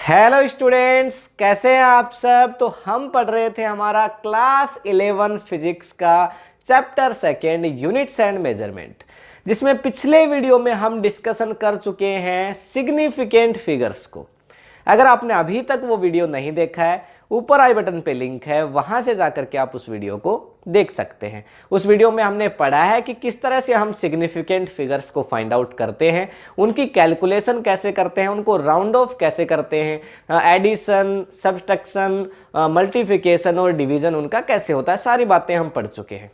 Hello students, कैसे हैं आप सब। तो हम पढ़ रहे थे हमारा क्लास 11 फिजिक्स का chapter second units and measurement, जिसमें पिछले वीडियो में हम डिस्कशन कर चुके हैं सिग्निफिकेंट फिगर्स को। अगर आपने अभी तक वो वीडियो नहीं देखा है, ऊपर आई बटन पे लिंक है, वहां से जाकर के आप उस वीडियो को देख सकते हैं। उस वीडियो में हमने पढ़ा है कि किस तरह से हम सिग्निफिकेंट फिगर्स को फाइंड आउट करते हैं, उनकी कैलकुलेशन कैसे करते हैं, उनको राउंड ऑफ कैसे करते हैं, एडिशन, सब्ट्रैक्शन, मल्टीप्लिकेशन और डिवीजन उनका कैसे होता है, सारी बातें हम पढ़ चुके हैं।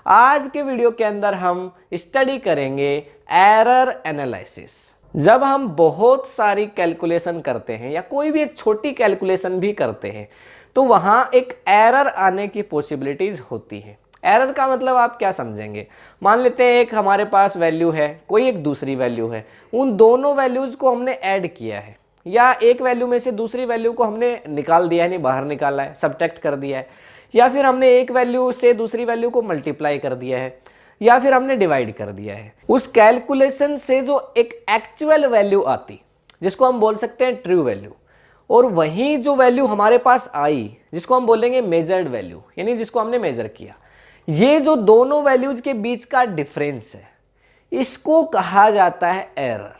आज के वीडियो के अंदर हम स्टडी करेंगे एरर एनालिसिस। जब हम बहुत सारी कैलकुलेशन करते हैं या कोई भी एक छोटी कैलकुलेशन भी करते हैं तो वहां एक एरर आने की पॉसिबिलिटीज होती है। एरर का मतलब आप क्या समझेंगे, मान लेते हैं एक हमारे पास वैल्यू है, कोई एक दूसरी वैल्यू है, उन दोनों वैल्यूज को हमने ऐड किया है, या एक वैल्यू में से दूसरी वैल्यू को हमने निकाल दिया है, नहीं बाहर निकाला है, सब्ट्रैक्ट कर दिया है, या फिर हमने एक वैल्यू से दूसरी वैल्यू को मल्टीप्लाई कर दिया है, या फिर हमने डिवाइड कर दिया है। उस कैलकुलेशन से जो एक एक्चुअल वैल्यू आती, जिसको हम बोल सकते हैं ट्रू वैल्यू, और वही जो वैल्यू हमारे पास आई जिसको हम बोलेंगे मेजर्ड वैल्यू, यानी जिसको हमने मेजर किया, ये जो दोनों वैल्यूज के बीच का डिफरेंस है, इसको कहा जाता है एरर।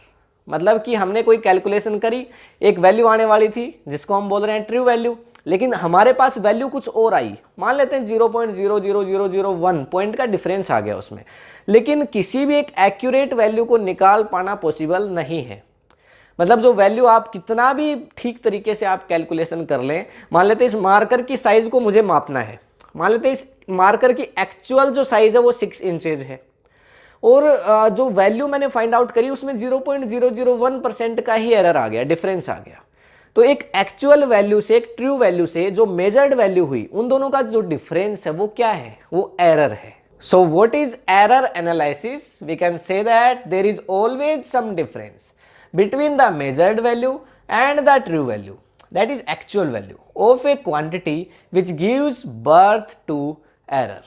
मतलब कि हमने कोई कैलकुलेशन करी, एक वैल्यू आने वाली थी जिसको हम बोल रहे हैं ट्रू वैल्यू, लेकिन हमारे पास वैल्यू कुछ और आई, मान लेते हैं 0.00001 पॉइंट का डिफरेंस आ गया उसमें, लेकिन किसी भी एक एक्यूरेट वैल्यू को निकाल पाना पॉसिबल नहीं है। मतलब जो वैल्यू आप कितना भी ठीक तरीके से आप कैलकुलेशन कर लें, मान लेते हैं इस मार्कर की साइज को मुझे मापना है, मान लेते हैं इस मार्कर की एक्चुअल जो साइज है वो 6 इंचेज है, और जो वैल्यू मैंने फाइंड आउट करी उसमें 0.001% का ही एरर आ गया, डिफरेंस आ गया। तो एक एक्चुअल वैल्यू से, एक ट्रू वैल्यू से जो मेजर्ड वैल्यू हुई, उन दोनों का जो डिफरेंस है वो क्या है, वो एरर है। So what is error analysis? We can say that there is always some difference between the measured value and the true value, that is actual value of a quantity which gives birth to error.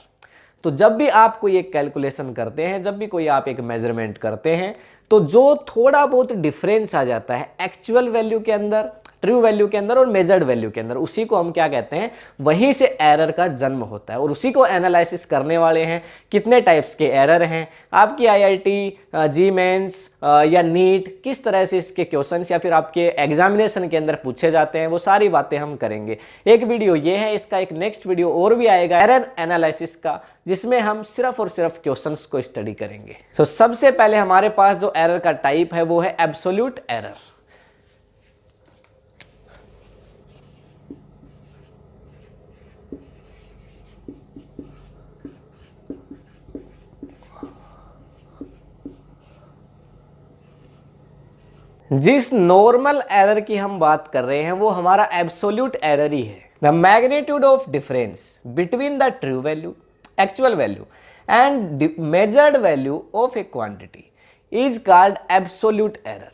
तो जब भी आप कोई एक calculation करते हैं, जब भी कोई आप एक मेजरमेंट करते हैं, तो जो थोड़ा बहुत डिफरेंस आ जाता है एक्चुअल वैल्यू के अंदर, ट्रू वैल्यू के अंदर और मेजर्ड वैल्यू के अंदर, उसी को हम क्या कहते हैं, वहीं से एरर का जन्म होता है। और उसी को एनालिसिस करने वाले हैं। कितने टाइप्स के एरर हैं, आपकी आईआईटी, जी मेंस या नीट किस तरह से इसके क्वेश्चंस या फिर आपके एग्जामिनेशन के अंदर पूछे जाते हैं, वो सारी बातें हम करेंगे। एक वीडियो ये है, इसका एक नेक्स्ट वीडियो और भी आएगा एरर एनालिसिस का, जिसमें हम सिर्फ और सिर्फ क्वेश्चंस को स्टडी करेंगे। तो सबसे पहले हमारे पास जो एरर का टाइप है वो है एब्सोल्यूट एरर। जिस नॉर्मल एरर की हम बात कर रहे हैं वो हमारा एब्सोल्यूट एरर ही है। The magnitude of difference between the true value, actual value and measured value of a quantity is called absolute error.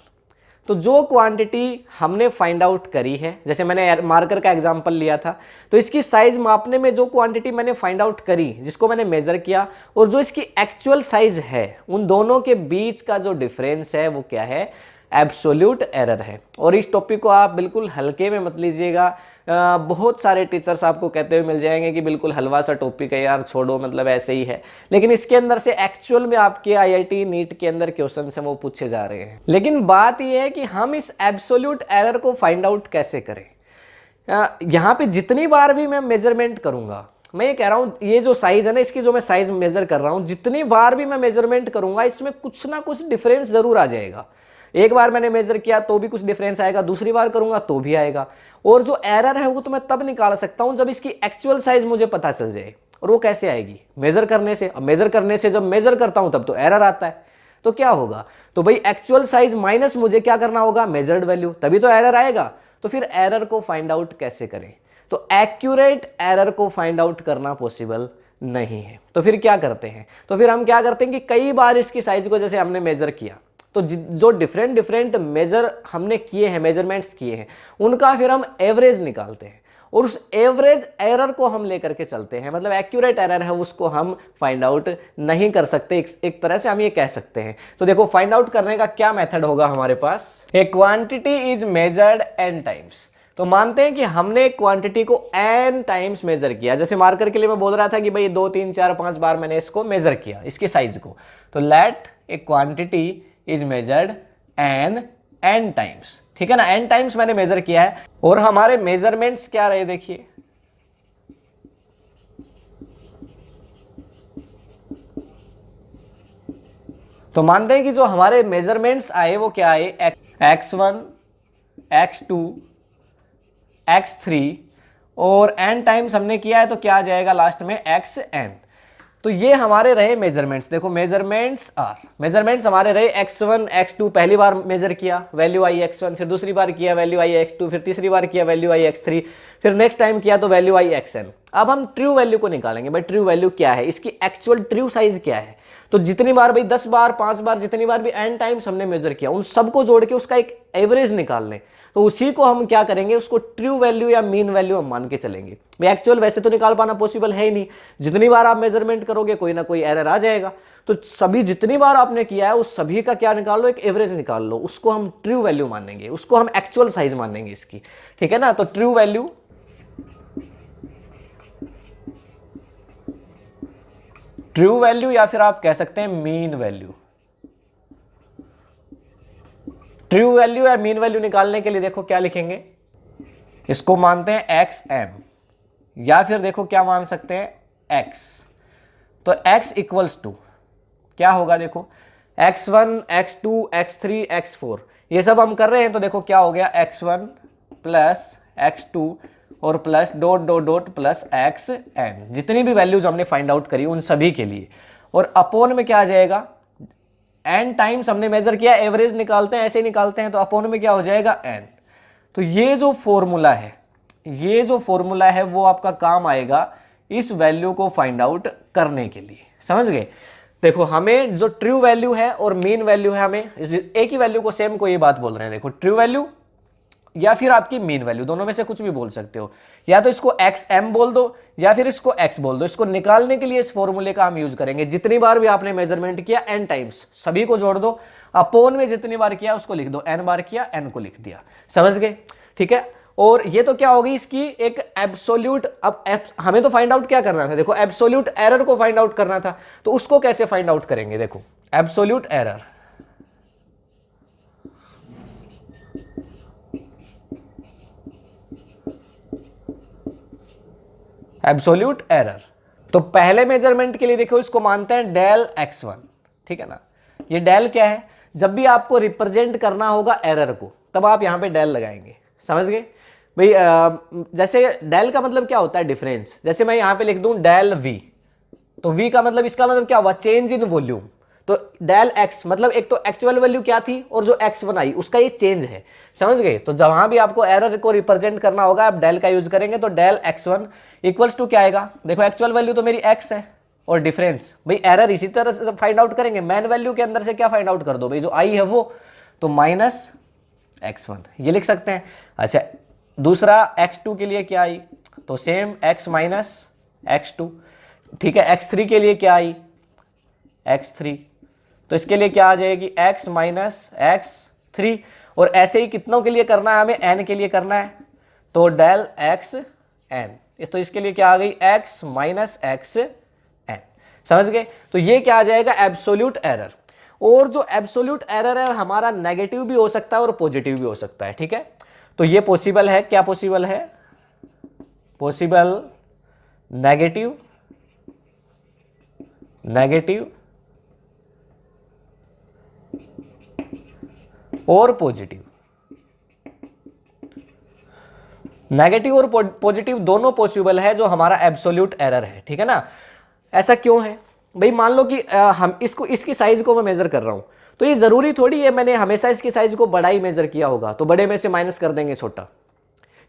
तो जो क्वांटिटी हमने फाइंड आउट करी है, जैसे मैंने मार्कर का एग्जांपल लिया था, तो इसकी साइज मापने में जो क्वांटिटी मैंने फाइंड आउट करी, जिसको मैंने मेजर किया, और जो इसकी एक्चुअल साइज है, उन दोनों के बीच का जो डिफरेंस है वो क्या है, एब्सोल्यूट एरर है। और इस टॉपिक को आप बिल्कुल हल्के में मत लीजिएगा। बहुत सारे टीचर्स आपको कहते हुए मिल जाएंगे कि बिल्कुल हलवा सा टॉपिक है यार, छोड़ो, मतलब ऐसे ही है, लेकिन इसके अंदर से एक्चुअल में आपके आईआईटी नीट के अंदर क्वेश्चन हैं वो पूछे जा रहे हैं। लेकिन बात यह है कि हम इस एब्सोल्यूट एरर को फाइंड आउट कैसे करें। यहाँ पे जितनी बार भी मैं मेजरमेंट करूंगा, मैं ये कह रहा हूँ, ये जो साइज है ना, इसकी जो मैं साइज मेजर कर रहा हूँ, जितनी बार भी मैं मेजरमेंट करूंगा इसमें कुछ ना कुछ डिफरेंस जरूर आ जाएगा। एक बार मैंने मेजर किया तो भी कुछ डिफरेंस आएगा, दूसरी बार करूंगा तो भी आएगा। और जो एरर है वो तो मैं तब निकाल सकता हूं जब इसकी एक्चुअल साइज मुझे पता चल जाए। और वो कैसे आएगी, मेजर करने से। अब मेजर करने से जब मेजर करता हूं तब तो एरर आता है, तो क्या होगा, तो भाई एक्चुअल साइज माइनस मुझे क्या करना होगा, मेजर्ड वैल्यू, तभी तो एरर आएगा। तो फिर एरर को फाइंड आउट कैसे करें, तो एक्यूरेट एरर को फाइंड आउट करना पॉसिबल नहीं है। तो फिर क्या करते हैं, तो फिर हम क्या करते हैं कि कई बार इसकी साइज को जैसे हमने मेजर किया, तो जो डिफरेंट मेजर हमने किए हैं, मेजरमेंट्स किए हैं, उनका फिर हम एवरेज निकालते हैं। और उस एवरेज एरर को हम लेकर के चलते हैं, मतलब एक्यूरेट एरर है उसको हम फाइंड आउट नहीं कर सकते, एक तरह से हम ये कह सकते हैं। तो देखो फाइंड आउट करने का क्या मेथड होगा हमारे पास, a quantity is measured n times. तो मानते हैं कि हमने एक क्वांटिटी को n टाइम्स मेजर किया, जैसे मार्कर के लिए मैं बोल रहा था कि भाई 2 3 4 5 बार मैंने इसको मेजर किया, इसके साइज को। तो let a quantity is measured n times, ठीक है ना, n टाइम्स मैंने मेजर किया है। और हमारे मेजरमेंट्स क्या रहे देखिए, तो मानते हैं कि जो हमारे मेजरमेंट्स आए वो क्या आए, x1 x2 x3 और n टाइम्स हमने किया है, तो क्या आ जाएगा लास्ट में xn। तो ये हमारे रहे मेजरमेंट्स। देखो मेजरमेंट्स हमारे रहे x1 x2, पहली बार मेजर किया वैल्यू आई x1, फिर दूसरी बार किया वैल्यू आई x2, फिर तीसरी बार किया वैल्यू आई x3, फिर नेक्स्ट टाइम किया तो वैल्यू आई xn। अब हम ट्रू वैल्यू को निकालेंगे, भाई ट्रू वैल्यू क्या है, इसकी एक्चुअल ट्रू साइज क्या है। तो जितनी बार भाई 10 बार 5 बार जितनी बार भी n टाइम्स हमने मेजर किया, उन सबको जोड़ के उसका एक एवरेज निकाल लें। तो उसी को हम क्या करेंगे, उसको ट्रू वैल्यू या मीन वैल्यू हम मान के चलेंगे। भाई एक्चुअल वैसे तो निकाल पाना पॉसिबल है ही नहीं, जितनी बार आप मेजरमेंट करोगे कोई ना कोई एरर आ जाएगा। तो सभी जितनी बार आपने किया है उस सभी का क्या निकाल लो, एक एवरेज निकाल लो, उसको हम ट्रू वैल्यू मानेंगे, उसको हम एक्चुअल साइज मानेंगे इसकी, ठीक है ना। तो ट्रू वैल्यू या फिर आप कह सकते हैं मीन वैल्यू। ट्रू वैल्यू या मीन वैल्यू निकालने के लिए देखो क्या लिखेंगे, इसको मानते हैं xm, या फिर देखो क्या मान सकते हैं x। तो x इक्वल्स टू क्या होगा, देखो x1 x2 x3 x4 ये सब हम कर रहे हैं। तो देखो क्या हो गया, x1 प्लस x2 और plus dot dot dot plus xn, जितनी भी वैल्यूज हमने फाइंड आउट करी उन सभी के लिए। और अपोन में क्या आ जाएगा, n टाइम्स हमने मेजर किया, एवरेज निकालते हैं ऐसे निकालते हैं, तो अपोन में क्या हो जाएगा n। तो ये जो फॉर्मूला है वो आपका काम आएगा इस वैल्यू को फाइंड आउट करने के लिए, समझ गए। देखो हमें जो ट्रू वैल्यू है और मीन वैल्यू है, हमें एक ही वैल्यू को सेम को ये बात बोल रहे हैं। देखो ट्रू वैल्यू या फिर आपकी मीन वैल्यू, दोनों में से कुछ भी बोल सकते हो, या तो इसको xm बोल दो या फिर इसको x बोल दो। इसको निकालने के लिए इस फॉर्मूले का हम यूज करेंगे, जितनी बार भी आपने मेजरमेंट किया n टाइम्स सभी को जोड़ दो, अपोन में जितनी बार किया उसको लिख दो, n बार किया n को लिख दिया, समझ गए, ठीक है। और ये तो क्या होगी इसकी एक एब्सोल्यूट, अब हमें तो फाइंड आउट क्या करना था, देखो एब्सोल्यूट एरर को फाइंड आउट करना था। तो उसको कैसे फाइंड आउट करेंगे, देखो एब्सोल्यूट एरर, एब्सोल्यूट एरर। तो पहले मेजरमेंट के लिए देखो इसको मानते हैं डेल x1, ठीक है ना। ये डेल क्या है, जब भी आपको रिप्रेजेंट करना होगा एरर को तब आप यहां पे डेल लगाएंगे, समझ गए भाई। जैसे डेल का मतलब क्या होता है, डिफरेंस। जैसे मैं यहां पे लिख दूं डेल v, तो v का मतलब, इसका मतलब क्या हुआ, चेंज इन वॉल्यूम। तो डेल x मतलब एक तो एक्चुअल वैल्यू क्या थी और जो x1 आई उसका ये चेंज है, समझ गए। तो जहां भी आपको एरर को रिप्रेजेंट करना होगा आप डेल का यूज करेंगे। तो डेल x1 इक्वल्स टू क्या आएगा, देखो एक्चुअल वैल्यू तो मेरी x है और डिफरेंस, भाई एरर इसी तरह से फाइंड आउट करेंगे, मैन वैल्यू के अंदर से क्या फाइंड आउट कर दो भाई, जो आई है वो, तो माइनस x1 ये लिख सकते हैं। अच्छा दूसरा x2 के लिए क्या आई, तो सेम x माइनस x2, ठीक है। x3 के लिए क्या आई, x3, तो इसके लिए क्या आ जाएगी, x माइनस x3। और ऐसे ही कितनों के लिए करना है, हमें n के लिए करना है, तो डेल xn, तो इसके लिए क्या आ गई, x माइनस xn, समझ गए। तो ये क्या आ जाएगा, एब्सोल्यूट एरर। और जो एब्सोल्यूट एरर है हमारा नेगेटिव भी हो सकता है और पॉजिटिव भी हो सकता है, ठीक है। तो ये पॉसिबल है, क्या पॉसिबल है, पॉसिबल नेगेटिव और पॉजिटिव। नेगेटिव और पॉजिटिव दोनों पॉसिबल है जो हमारा एब्सोल्यूट एरर है, ठीक है ना। ऐसा क्यों है भाई, मान लो कि हम इसकी साइज को मैं मेजर कर रहा हूं, तो ये जरूरी थोड़ी है मैंने हमेशा इसकी साइज को बड़ा ही मेजर किया होगा, तो बड़े में से माइनस कर देंगे छोटा,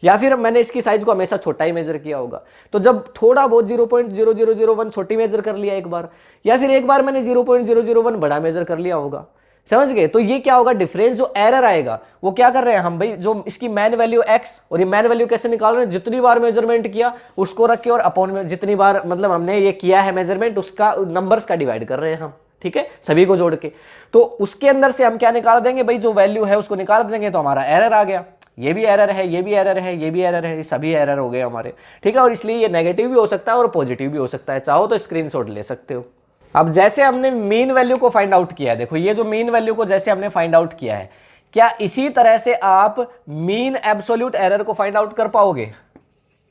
या फिर मैंने इसकी साइज को हमेशा छोटा ही मेजर किया होगा। तो जब थोड़ा बहुत 0.0001 छोटी मेजर कर लिया एक बार, या फिर एक बार मैंने 0.001 बड़ा मेजर कर लिया होगा, समझ गए। तो ये क्या होगा, डिफरेंस जो एरर आएगा वो क्या कर रहे हैं हम भाई, जो इसकी मैन वैल्यू x और ये मैन वैल्यू कैसे निकाल रहे हैं, जितनी बार मेजरमेंट किया उसको रख के और अपॉन में जितनी बार मतलब हमने ये किया है मेजरमेंट उसका नंबर्स का डिवाइड कर रहे हैं हम, ठीक है, सभी को जोड़ के। तो उसके अंदर से हम क्या निकाल देंगे भाई, जो वैल्यू है उसको निकाल देंगे, तो हमारा एरर आ गया। ये भी एरर है, ये भी एरर है, ये भी एरर है, ये सभी एरर हो गए हमारे, ठीक है। और इसलिए ये नेगेटिव भी हो सकता है और पॉजिटिव भी हो सकता है, चाहो तो स्क्रीनशॉट ले सकते हो। अब जैसे हमने मीन वैल्यू को फाइंड आउट किया है, देखो ये जो मीन वैल्यू को जैसे हमने फाइंड आउट किया है, क्या इसी तरह से आप मीन एब्सोल्यूट एरर को फाइंड आउट कर पाओगे?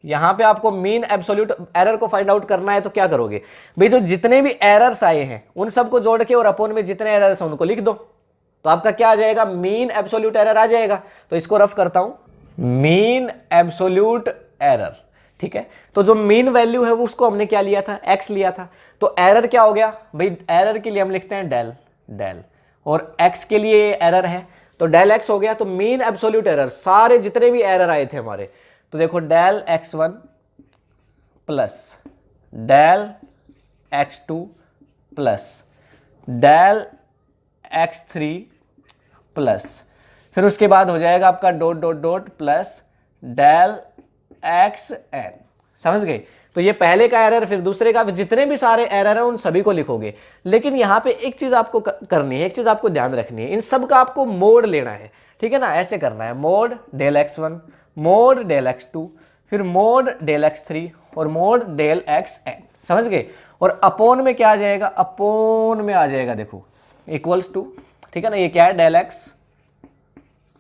यहां पे आपको मीन एब्सोल्यूट एरर को फाइंड आउट करना है तो क्या करोगे भाई, जो जितने भी एरर्स आए हैं उन सबको जोड़ के और अपॉन में जितने एरर्स हैं उनको लिख दो, तो आपका क्या आ जाएगा, मीन एब्सोल्यूट एरर आ जाएगा। तो इसको रफ करता हूं, मीन एब्सोल्यूट एरर, ठीक है। तो जो मीन वैल्यू है वो उसको हमने क्या लिया था, x लिया था। तो एरर क्या हो गया भाई, एरर के लिए हम लिखते हैं डेल डेल, और x के लिए एरर है तो डेल x हो गया। तो मीन एब्सोल्यूट एरर, सारे जितने भी एरर आए थे हमारे, तो देखो del x1 plus del x2 plus del x3 plus, फिर उसके बाद हो जाएगा आपका dot dot dot plus del xn, समझ गए। तो ये पहले का एरर, फिर दूसरे का, जितने भी सारे एरर हैं उन सभी को लिखोगे। लेकिन यहां पे एक चीज आपको करनी है, एक चीज आपको ध्यान रखनी है, इन सब का आपको मोड लेना है, ठीक है ना। ऐसे करना है, mode del x1, mode del x2, फिर मोड डेल x3 और मोड डेल xn, समझ गए। और अपॉन में क्या आ जाएगा, अपॉन में आ जाएगा देखो इक्वल्स टू, ठीक है ना, ये क्या है डेल x,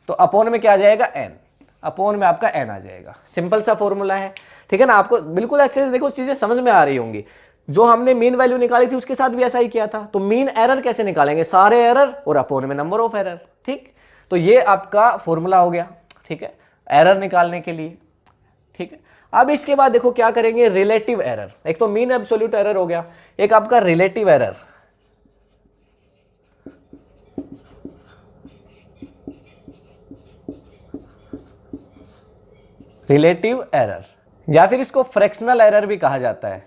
तो अपॉन में क्या आ जाएगा n, अपॉन में आपका n आ जाएगा। सिंपल सा फॉर्मूला है, ठीक है ना। आपको बिल्कुल अच्छे से देखो चीजें समझ में आ रही होंगी। जो हमने मीन वैल्यू निकाली थी उसके साथ भी ऐसा ही किया था। तो मीन एरर कैसे निकालेंगे, सारे एरर और अपॉन में नंबर ऑफ एरर, ठीक। तो ये आपका फॉर्मूला हो गया, ठीक है, एरर निकालने के लिए, ठीक है। अब इसके बाद देखो क्या करेंगे, रिलेटिव एरर। एक तो मीन एब्सोल्यूट एरर हो गया, एक आपका रिलेटिव एरर। रिलेटिव एरर या फिर इसको फ्रैक्शनल एरर भी कहा जाता है।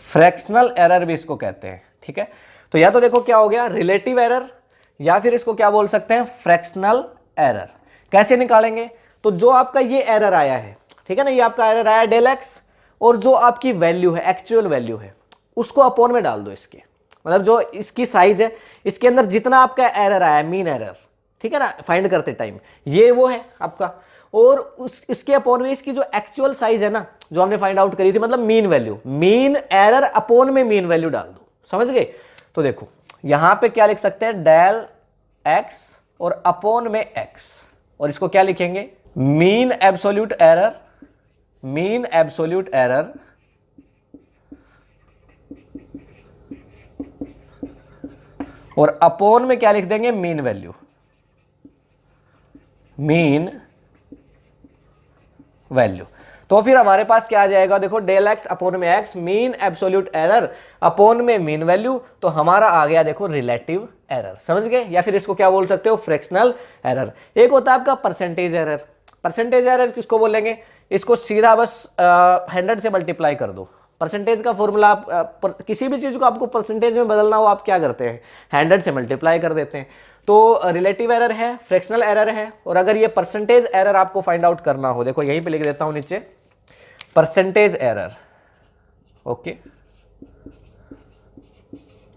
फ्रैक्शनल एरर भी इसको कहते हैं, ठीक है। तो या तो देखो क्या हो गया, रिलेटिव एरर, या फिर इसको क्या बोल सकते हैं, फ्रैक्शनल एरर। कैसे निकालेंगे, तो जो आपका ये एरर आया है, ठीक है ना, ये आपका एरर आया डेल एक्स, और जो आपकी वैल्यू है, एक्चुअल वैल्यू है, उसको अपॉन में डाल दो इसके, मतलब जो इसकी साइज है, इसके अंदर जितना आपका एरर आया, मीन एरर, ठीक है ना, फाइंड करते टाइम, ये वो है आपका। और इसके अपॉन में इसकी जो एक्चुअल साइज है ना, जो हमने फाइंड आउट करी थी, मतलब mean value, mean error upon में मीन वैल्यू डाल दो, समझ गए। तो देखो यहां पे क्या लिख सकते हैं, डेल एक्स और अपॉन में एक्स, और इसको क्या लिखेंगे, mean absolute error, mean absolute error और अपॉन में क्या लिख देंगे, मीन वैल्यू, मीन वैल्यू। तो फिर हमारे पास क्या आ जाएगा, देखो डेल एक्स अपॉन में x, mean absolute error upon में मीन वैल्यू, तो हमारा आ गया देखो रिलेटिव एरर, समझ गए। या फिर इसको क्या बोल सकते हो, फ्रैक्शनल एरर। एक होता है आपका परसेंटेज एरर। परसेंटेज एरर किसको बोलेंगे, इसको सीधा बस 100 से मल्टीप्लाई कर दो। परसेंटेज का फॉर्मूला आप किसी भी चीज को आपको परसेंटेज में बदलना हो, आप क्या करते हैं, 100 से मल्टीप्लाई कर देते हैं। तो रिलेटिव एरर है, फ्रैक्शनल एरर है, और अगर ये परसेंटेज एरर आपको फाइंड आउट करना हो, देखो यहीं पे लिख देता हूं नीचे, percentage error, okay.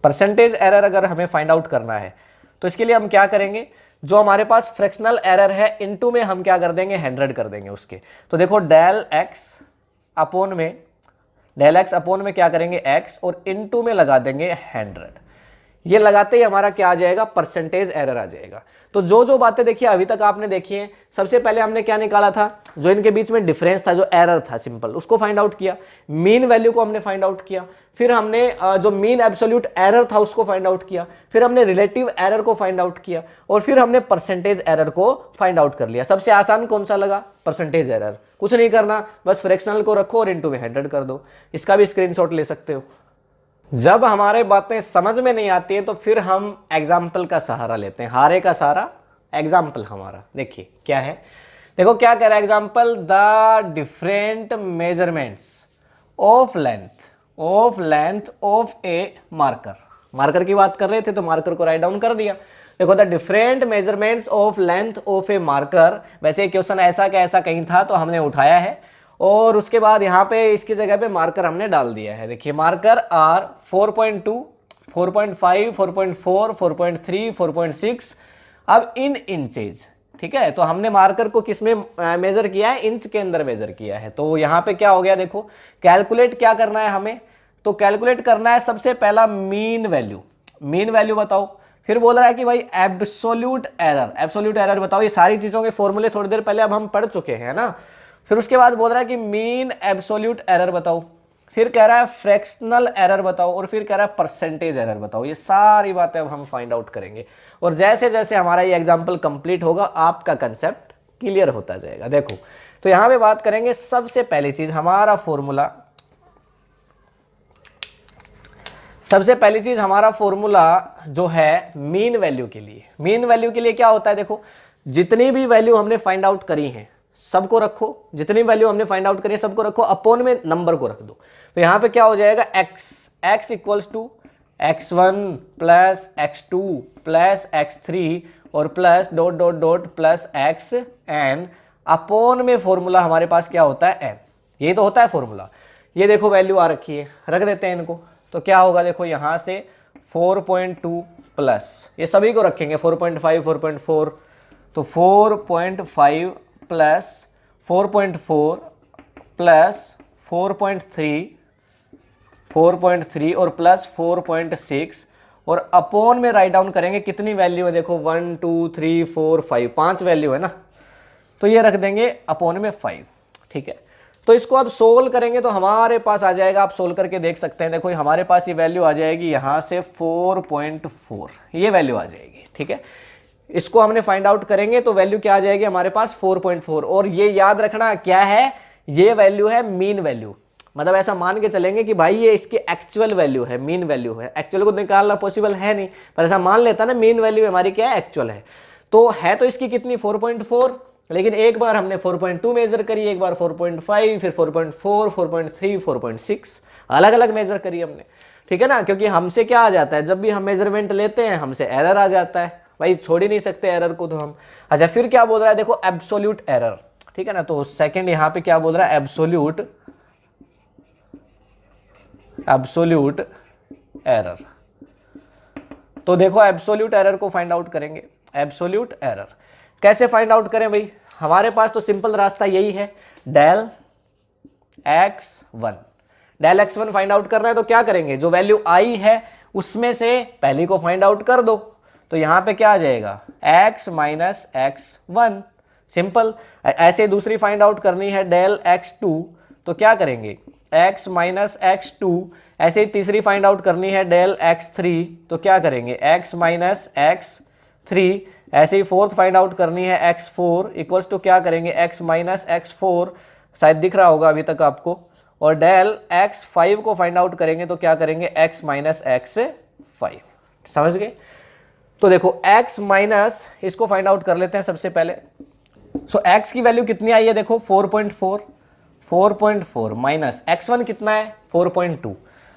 Percentage error अगर हमें फाइंड आउट करना है तो इसके लिए हम क्या करेंगे, जो हमारे पास फ्रैक्शनल एरर है इनटू में हम क्या कर देंगे, 100 कर देंगे उसके। तो देखो डेल एक्स अपॉन में, डेल एक्स अपॉन में क्या करेंगे x, और इनटू में लगा देंगे 100। ये लगाते ही हमारा क्या आ जाएगा, परसेंटेज एरर आ जाएगा। तो जो जो बातें देखिए अभी तक आपने देखी हैं, सबसे पहले हमने क्या निकाला था, जो इनके बीच में डिफरेंस था, जो एरर था सिंपल, उसको फाइंड आउट किया। मीन वैल्यू को हमने फाइंड आउट किया, फिर हमने जो मीन एब्सोल्यूट एरर था उसको फाइंड आउट किया, फिर हमने रिलेटिव एरर को फाइंड आउट किया, और फिर हमने परसेंटेज एरर को फाइंड आउट कर लिया। सबसे आसान कौन सा लगा, परसेंटेज एरर। कुछ नहीं करना, बस फ्रैक्शनल को रखो और इनटू में 100 कर दो। इसका भी स्क्रीनशॉट ले सकते हो। जब हमारे बातें समझ में नहीं आती है तो फिर हम एग्जाम्पल का सहारा लेते हैं, हारे का सहारा एग्जाम्पल हमारा। देखिए क्या है, देखो क्या कह रहा है example, the different measurements of length of A marker की बात कर रहे थे तो मार्कर को राइट डाउन कर दिया। देखो the different measurements of length of A marker, वैसे क्वेश्चन ऐसा का ऐसा कहीं था तो हमने उठाया है और उसके बाद यहाँ पे इसकी जगह पे मार्कर हमने डाल दिया है। देखिए मार्कर आर 4.2, 4.5, 4.4, 4.3, 4.6, अब इन इंचेज, ठीक है। तो हमने मार्कर को किस में मेजर किया है, इंच के अंदर मेजर किया है। तो यहाँ पे क्या हो गया, देखो कैलकुलेट क्या करना है हमें, तो कैलकुलेट करना है सबसे पहला मीन वैल्यू बताओ। फिर बोल रहा है कि भाई एब्सोल्यूट एरर बताओ। ये सारी चीजों के फॉर्मूले थोड़ी देर पहले अब हम पढ़ चुके हैं ना। फिर उसके बाद बोल रहा है कि मीन एब्सोल्यूट एरर बताओ, फिर कह रहा है फ्रैक्शनल एरर बताओ और फिर कह रहा है परसेंटेज एरर बताओ। ये सारी बातें अब हम फाइंड आउट करेंगे और जैसे जैसे हमारा ये एग्जाम्पल कंप्लीट होगा आपका कंसेप्ट क्लियर होता जाएगा। देखो तो यहां पे बात करेंगे सबसे पहली चीज हमारा फॉर्मूला, जो है मीन वैल्यू के लिए। मीन वैल्यू के लिए क्या होता है, देखो जितनी भी वैल्यू हमने फाइंड आउट करी है सबको रखो, जितनी वैल्यू हमने फाइंड आउट करी है सबको रखो, अपॉन में नंबर को रख दो। तो यहां पे क्या हो जाएगा, x equals to x1 plus x2 plus x3 और plus dot dot dot plus xn, upon में फॉर्मूला हमारे पास क्या होता है n, ये तो होता है फॉर्मूला। ये देखो वैल्यू आ रखी है, रख देते हैं इनको। तो क्या होगा, देखो यहां से 4.2 प्लस ये सभी को रखेंगे 4.5, 4.4, तो 4.5 प्लस 4.4 प्लस 4.3 और प्लस 4.6 और अपॉन में राइट डाउन करेंगे कितनी वैल्यू है, देखो 1 2 3 4 5, 5 वैल्यू है ना, तो ये रख देंगे अपॉन में 5, ठीक है। तो इसको अब सोल्व करेंगे तो हमारे पास आ जाएगा, आप सोल्व करके देख सकते हैं। देखो हमारे पास ये वैल्यू आ जाएगी यहां से 4.4, ये वैल्यू आ जाएगी, ठीक है। इसको हमने फाइंड आउट करेंगे तो वैल्यू क्या आ जाएगी हमारे पास 4.4, और ये याद रखना क्या है, ये वैल्यू है मीन वैल्यू। मतलब ऐसा मान के चलेंगे कि भाई ये इसकी एक्चुअल वैल्यू है, मीन वैल्यू है। एक्चुअल को निकालना पॉसिबल है नहीं, पर ऐसा मान लेता ना मीन वैल्यू हमारी क्या है, एक्चुअल है। तो है तो इसकी कितनी 4.4, लेकिन एक बार हमने 4.2 मेजर करी, एक बार 4.5, फिर 4.4, 4.3, 4.6, अलग अलग मेजर करी हमने, ठीक है ना। क्योंकि हमसे क्या आ जाता है, जब भी हम मेजरमेंट लेते हैं हमसे एरर आ जाता है, भाई छोड़ ही नहीं सकते एरर को तो हम। अच्छा फिर क्या बोल रहा है, देखो एब्सोल्यूट एरर, ठीक है ना। तो सेकंड यहां पे क्या बोल रहा है, एब्सोल्यूट एरर। तो देखो एब्सोल्यूट एरर को फाइंड आउट करेंगे। एब्सोल्यूट एरर कैसे फाइंड आउट करें भाई, हमारे पास तो सिंपल रास्ता यही है, डेल x1 फाइंड आउट करना है। तो क्या करेंगे, जो वैल्यू आई है उसमें से पहली को फाइंड आउट कर दो। तो यहां पे क्या आ जाएगा, x माइनस x1, सिंपल। ऐसे दूसरी फाइंड आउट करनी है डेल x2, तो क्या करेंगे x माइनस x2। ऐसे ही तीसरी फाइंड आउट करनी है डेल x3, तो क्या करेंगे x माइनस x3। ऐसे ही फोर्थ फाइंड आउट करनी है x4 इक्वल्स टू क्या करेंगे x माइनस x4, शायद दिख रहा होगा अभी तक आपको। और डेल x5 को फाइंड आउट करेंगे तो क्या करेंगे x माइनस x5, समझ गए। तो देखो x माइनस, इसको फाइंड आउट कर लेते हैं सबसे पहले। सो x की वैल्यू कितनी आई है, देखो 4.4 माइनस x1 कितना है 4.2,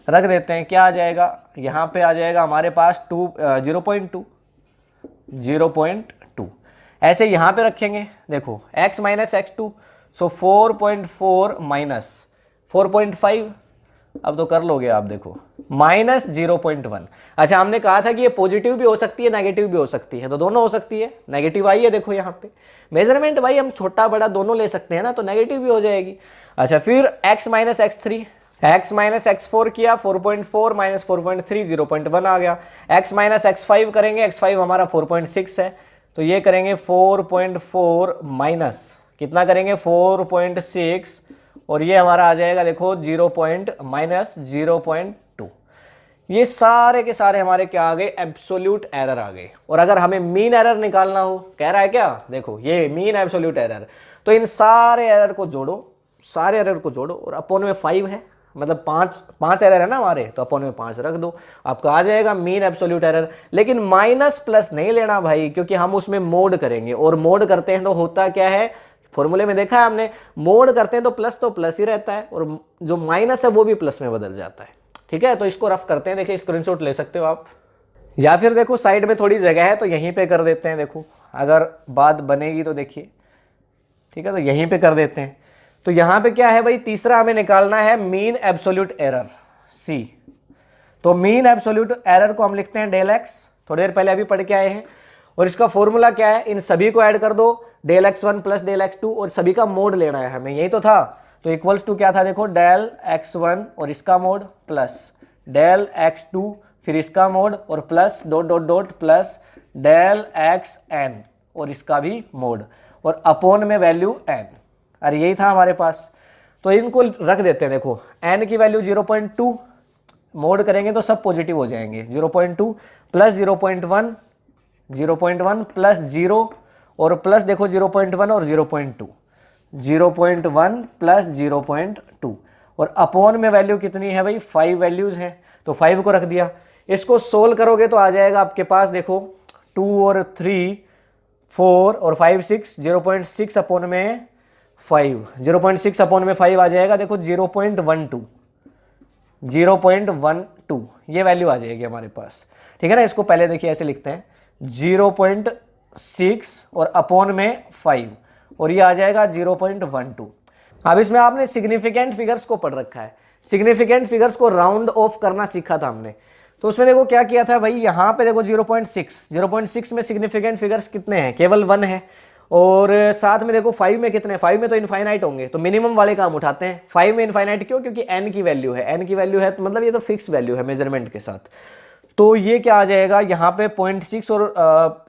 रख देते हैं। क्या आ जाएगा, यहां पे आ जाएगा हमारे पास 0.2। ऐसे यहां पे रखेंगे, देखो x माइनस x2, सो 4.4 माइनस 4.5, अब तो कर लोगे आप, देखो माइनस 0.1। अच्छा हमने कहा था कि ये पॉजिटिव भी हो सकती है नेगेटिव भी हो सकती है, तो दोनों हो सकती है। नेगेटिव आई है देखो यहाँ पे, मेजरमेंट भाई हम छोटा बड़ा दोनों ले सकते हैं ना, तो नेगेटिव भी हो जाएगी। अच्छा फिर x minus x3, x minus x4 किया, 4.4 माइनस 4.3, 0.1 आ गया। x माइनस x5 करेंगे, x5 हमारा 4.6 है, तो ये करेंगे 4.4 माइनस कितना करेंगे 4.6, और ये हमारा आ जाएगा देखो 0.2। ये सारे के सारे हमारे क्या आ गए, एब्सोल्यूट एरर आ गए। और अगर हमें मीन एरर निकालना हो, कह रहा है क्या, देखो ये मीन एब्सोल्यूट एरर, तो इन सारे एरर को जोड़ो, और अपॉन में 5 है, मतलब 5 एरर है ना हमारे, तो अपॉन में 5 रख दो, आपका आ जाएगा मीन एब्सोल्यूट एरर। लेकिन माइनस प्लस नहीं लेना भाई, क्योंकि हम उसमें मोड करेंगे, और मोड करते हैं तो होता क्या है, फॉर्मूले में देखा है हमने, मोड करते हैं तो प्लस ही रहता है और जो माइनस है वो भी प्लस में बदल जाता है। ठीक है, तो इसको रफ करते हैं, देखिए स्क्रीनशॉट ले सकते हो आप, या फिर देखो साइड में थोड़ी जगह है तो यहीं पे कर देते हैं, देखो अगर बात बनेगी तो देखिए। ठीक है, तो यहीं पे कर देते हैं। तो यहाँ पे क्या है भाई, तीसरा हमें निकालना है मीन एब्सोल्यूट एरर सी। तो मीन एब्सोल्यूट एरर को हम लिखते हैं डेल एक्स, थोड़ी देर पहले अभी पढ़ के आए हैं। और इसका फॉर्मूला क्या है, इन सभी को ऐड कर दो, del x1 plus del x2, और सभी का मोड लेना है हमें, यही तो था। तो इक्वल्स टू क्या था, देखो डेल x1 और इसका मोड प्लस डेल x2 फिर इसका मोड और plus dot dot dot plus del xn और इसका भी मोड और अपॉन में वैल्यू n। अरे यही था हमारे पास, तो इनको रख देते हैं। देखो n की वैल्यू 0.2, मोड करेंगे तो सब पॉजिटिव हो जाएंगे। 0.2 प्लस 0.1, 0.1 प्लस 0 और प्लस देखो 0.1 और 0.2, 0.1 प्लस 0.2 और अपॉन में वैल्यू कितनी है भाई, 5 वैल्यूज हैं तो 5 को रख दिया। इसको सोल्व करोगे तो आ जाएगा आपके पास, देखो 2 और 3 4 और 5 6, 0.6 अपॉन में 5, 0.6 अपॉन में 5 आ जाएगा, देखो 0.12, 0.12 ये वैल्यू आ जाएगी हमारे पास। ठीक है ना, इसको पहले देखिए ऐसे लिखते हैं 0.6 और अपॉन में 5 और ये आ जाएगा 0.12। अब इसमें आपने सिग्निफिकेंट फिगर्स को पढ़ रखा है, सिग्निफिकेंट फिगर्स को राउंड ऑफ करना सीखा था हमने। तो उसमें देखो क्या किया था भाई, यहाँ पे देखो 0.6 में सिग्निफिकेंट फिगर्स कितने हैं, केवल 1 है। और साथ में देखो 5 में कितने, 5 में तो इनफाइनाइट होंगे, तो मिनिमम वाले काम उठाते हैं। 5 में इनफाइनाइट क्यों, क्योंकि n की वैल्यू है, n की वैल्यू है तो मतलब ये तो फिक्स वैल्यू है मेजरमेंट के साथ। तो ये क्या आ जाएगा यहाँ पे 0.6 और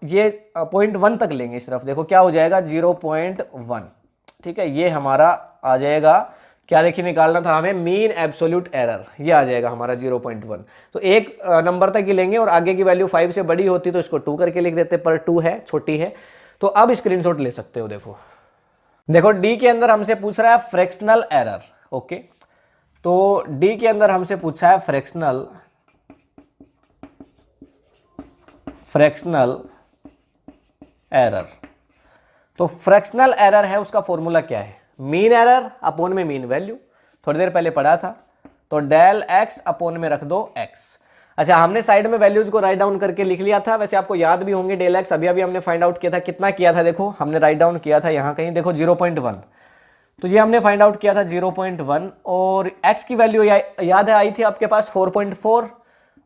ये 0.1 तक लेंगे सिर्फ, देखो क्या हो जाएगा 0.1। ठीक है, ये हमारा आ जाएगा क्या, देखिए निकालना था हमें मीन एब्सोल्यूट एरर, ये आ जाएगा हमारा 0.1। तो एक नंबर तक ही लेंगे और आगे की वैल्यू 5 से बड़ी होती तो इसको 2 करके लिख देते, पर 2 है, छोटी है। तो अब स्क्रीनशॉट ले सकते हो। देखो देखो डी के अंदर हमसे पूछ रहा है फ्रैक्शनल एरर। ओके, तो डी के अंदर हमसे पूछा है फ्रैक्शनल एरर। तो फ्रैक्शनल एरर है, उसका फॉर्मूला क्या है, मीन एरर अपॉन में मीन वैल्यू, थोड़ी देर पहले पढ़ा था। तो डेल एक्स अपॉन में रख दो एक्स। अच्छा, हमने साइड में वैल्यूज को राइट डाउन करके लिख लिया था, वैसे आपको याद भी होंगे डेल एक्स अभी हमने फाइंड आउट किया था, कितना किया था, देखो हमने राइट डाउन किया था यहाँ कहीं, देखो 0.1, तो ये हमने फाइंड आउट किया था 0.1 और x की वैल्यू याद है आई थी आपके पास 4.4,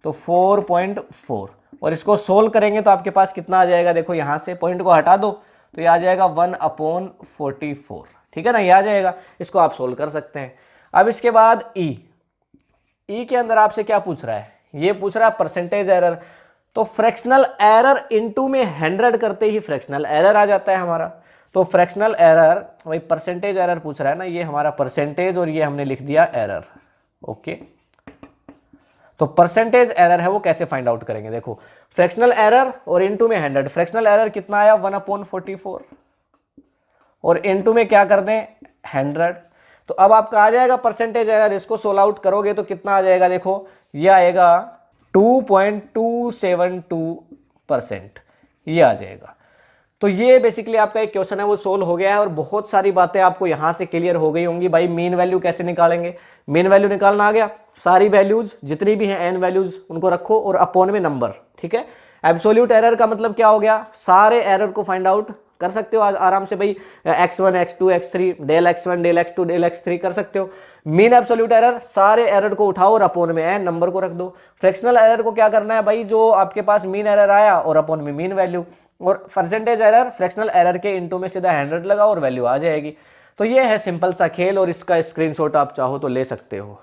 तो 4.4 और इसको सोल्व करेंगे तो आपके पास कितना आ जाएगा, देखो यहाँ से पॉइंट को हटा दो तो ये आ जाएगा 1/44। ठीक है ना, ये आ जाएगा, इसको आप सोल्व कर सकते हैं। अब इसके बाद ई के अंदर आपसे क्या पूछ रहा है, ये पूछ रहा है परसेंटेज एरर। तो फ्रैक्शनल एरर इनटू में 100 करते ही फ्रैक्शनल एरर आ जाता है हमारा। तो फ्रैक्शनल एरर भाई परसेंटेज एरर पूछ रहा है ना, ये हमारा परसेंटेज और ये हमने लिख दिया एरर। ओके, तो परसेंटेज एरर है वो कैसे फाइंड आउट करेंगे, देखो फ्रैक्शनल एरर और इनटू में 100, फ्रैक्शनल एरर कितना आया 1/44 और इनटू में क्या कर दें 100, तो अब आपका आ जाएगा परसेंटेज एरर। इसको सोल्व आउट करोगे तो कितना आ जाएगा, देखो ये आएगा 2.272%, ये आ जाएगा। तो ये बेसिकली आपका एक क्वेश्चन है वो सोल्व हो गया है और बहुत सारी बातें आपको यहां से क्लियर हो गई होंगी। भाई मीन वैल्यू कैसे निकालेंगे, मीन वैल्यू निकालना आ गया, सारी वैल्यूज जितनी भी हैं n वैल्यूज उनको रखो और अपॉन में नंबर। ठीक है, एब्सोल्यूट एरर का मतलब क्या हो गया, सारे एरर को फाइंड आउट कर सकते हो आराम से भाई, x1 x2 x3 del x1 del x2 del x3 कर सकते हो। मीन एब्सोल्यूट एरर, सारे एरर को उठाओ और अपॉन में n नंबर को रख दो। फ्रैक्शनल एरर को क्या करना है भाई, जो आपके पास मीन एरर आया और अपॉन में मीन वैल्यू, और परसेंटेज एरर फ्रैक्शनल एरर के इनटू में सीधा 100 लगाओ और वैल्यू आ जाएगी। तो ये है सिंपल सा खेल और इसका स्क्रीनशॉट आप चाहो तो ले सकते हो।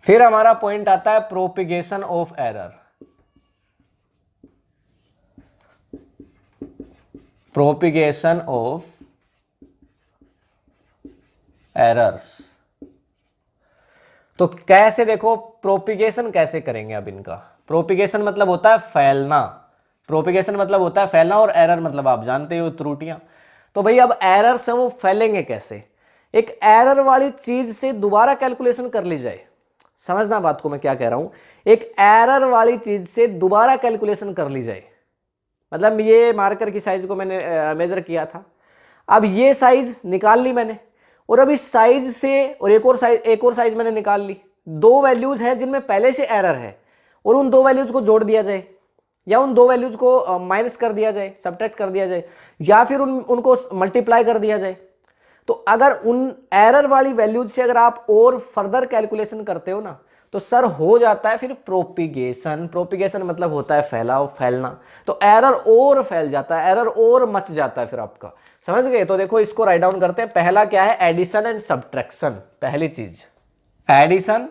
फिर हमारा पॉइंट आता है propagation of error. Propagation of errors, तो कैसे, देखो प्रोपिगेशन कैसे करेंगे। अब इनका प्रोपिगेशन मतलब होता है फैलना, प्रोपिगेशन मतलब होता है फैलना और एरर मतलब आप जानते हो त्रुटियां। तो भाई अब एरर्स हैं वो फैलेंगे कैसे, एक एरर वाली चीज से दोबारा कैलकुलेशन कर ली जाए, समझना बात को मैं क्या कह रहा हूं, एक एरर वाली चीज से दोबारा कैलकुलेशन कर ली जाए। मतलब ये मार्कर की साइज को मैंने मेजर किया था, अब ये साइज निकाल ली मैंने, और अब इस साइज से और एक और साइज मैंने निकाल ली। दो वैल्यूज हैं जिनमें पहले से एरर है, और उन दो वैल्यूज को जोड़ दिया जाए, या उन दो वैल्यूज को माइनस कर दिया जाए, सब्ट्रैक्ट कर दिया जाए, या फिर उनको मल्टीप्लाई कर दिया जाए। तो अगर उन एरर वाली वैल्यूज से अगर आप और फर्दर कैलकुलेशन करते हो ना, तो सर हो जाता है फिर प्रोपिगेशन। प्रोपिगेशन मतलब होता है फैलाव, फैलना। तो एरर और फैल जाता है, एरर और मच जाता है फिर आपका, समझ गए। तो देखो इसको राइट डाउन करते हैं। पहला क्या है, एडिशन एंड सब्ट्रैक्शन। पहली चीज एडिशन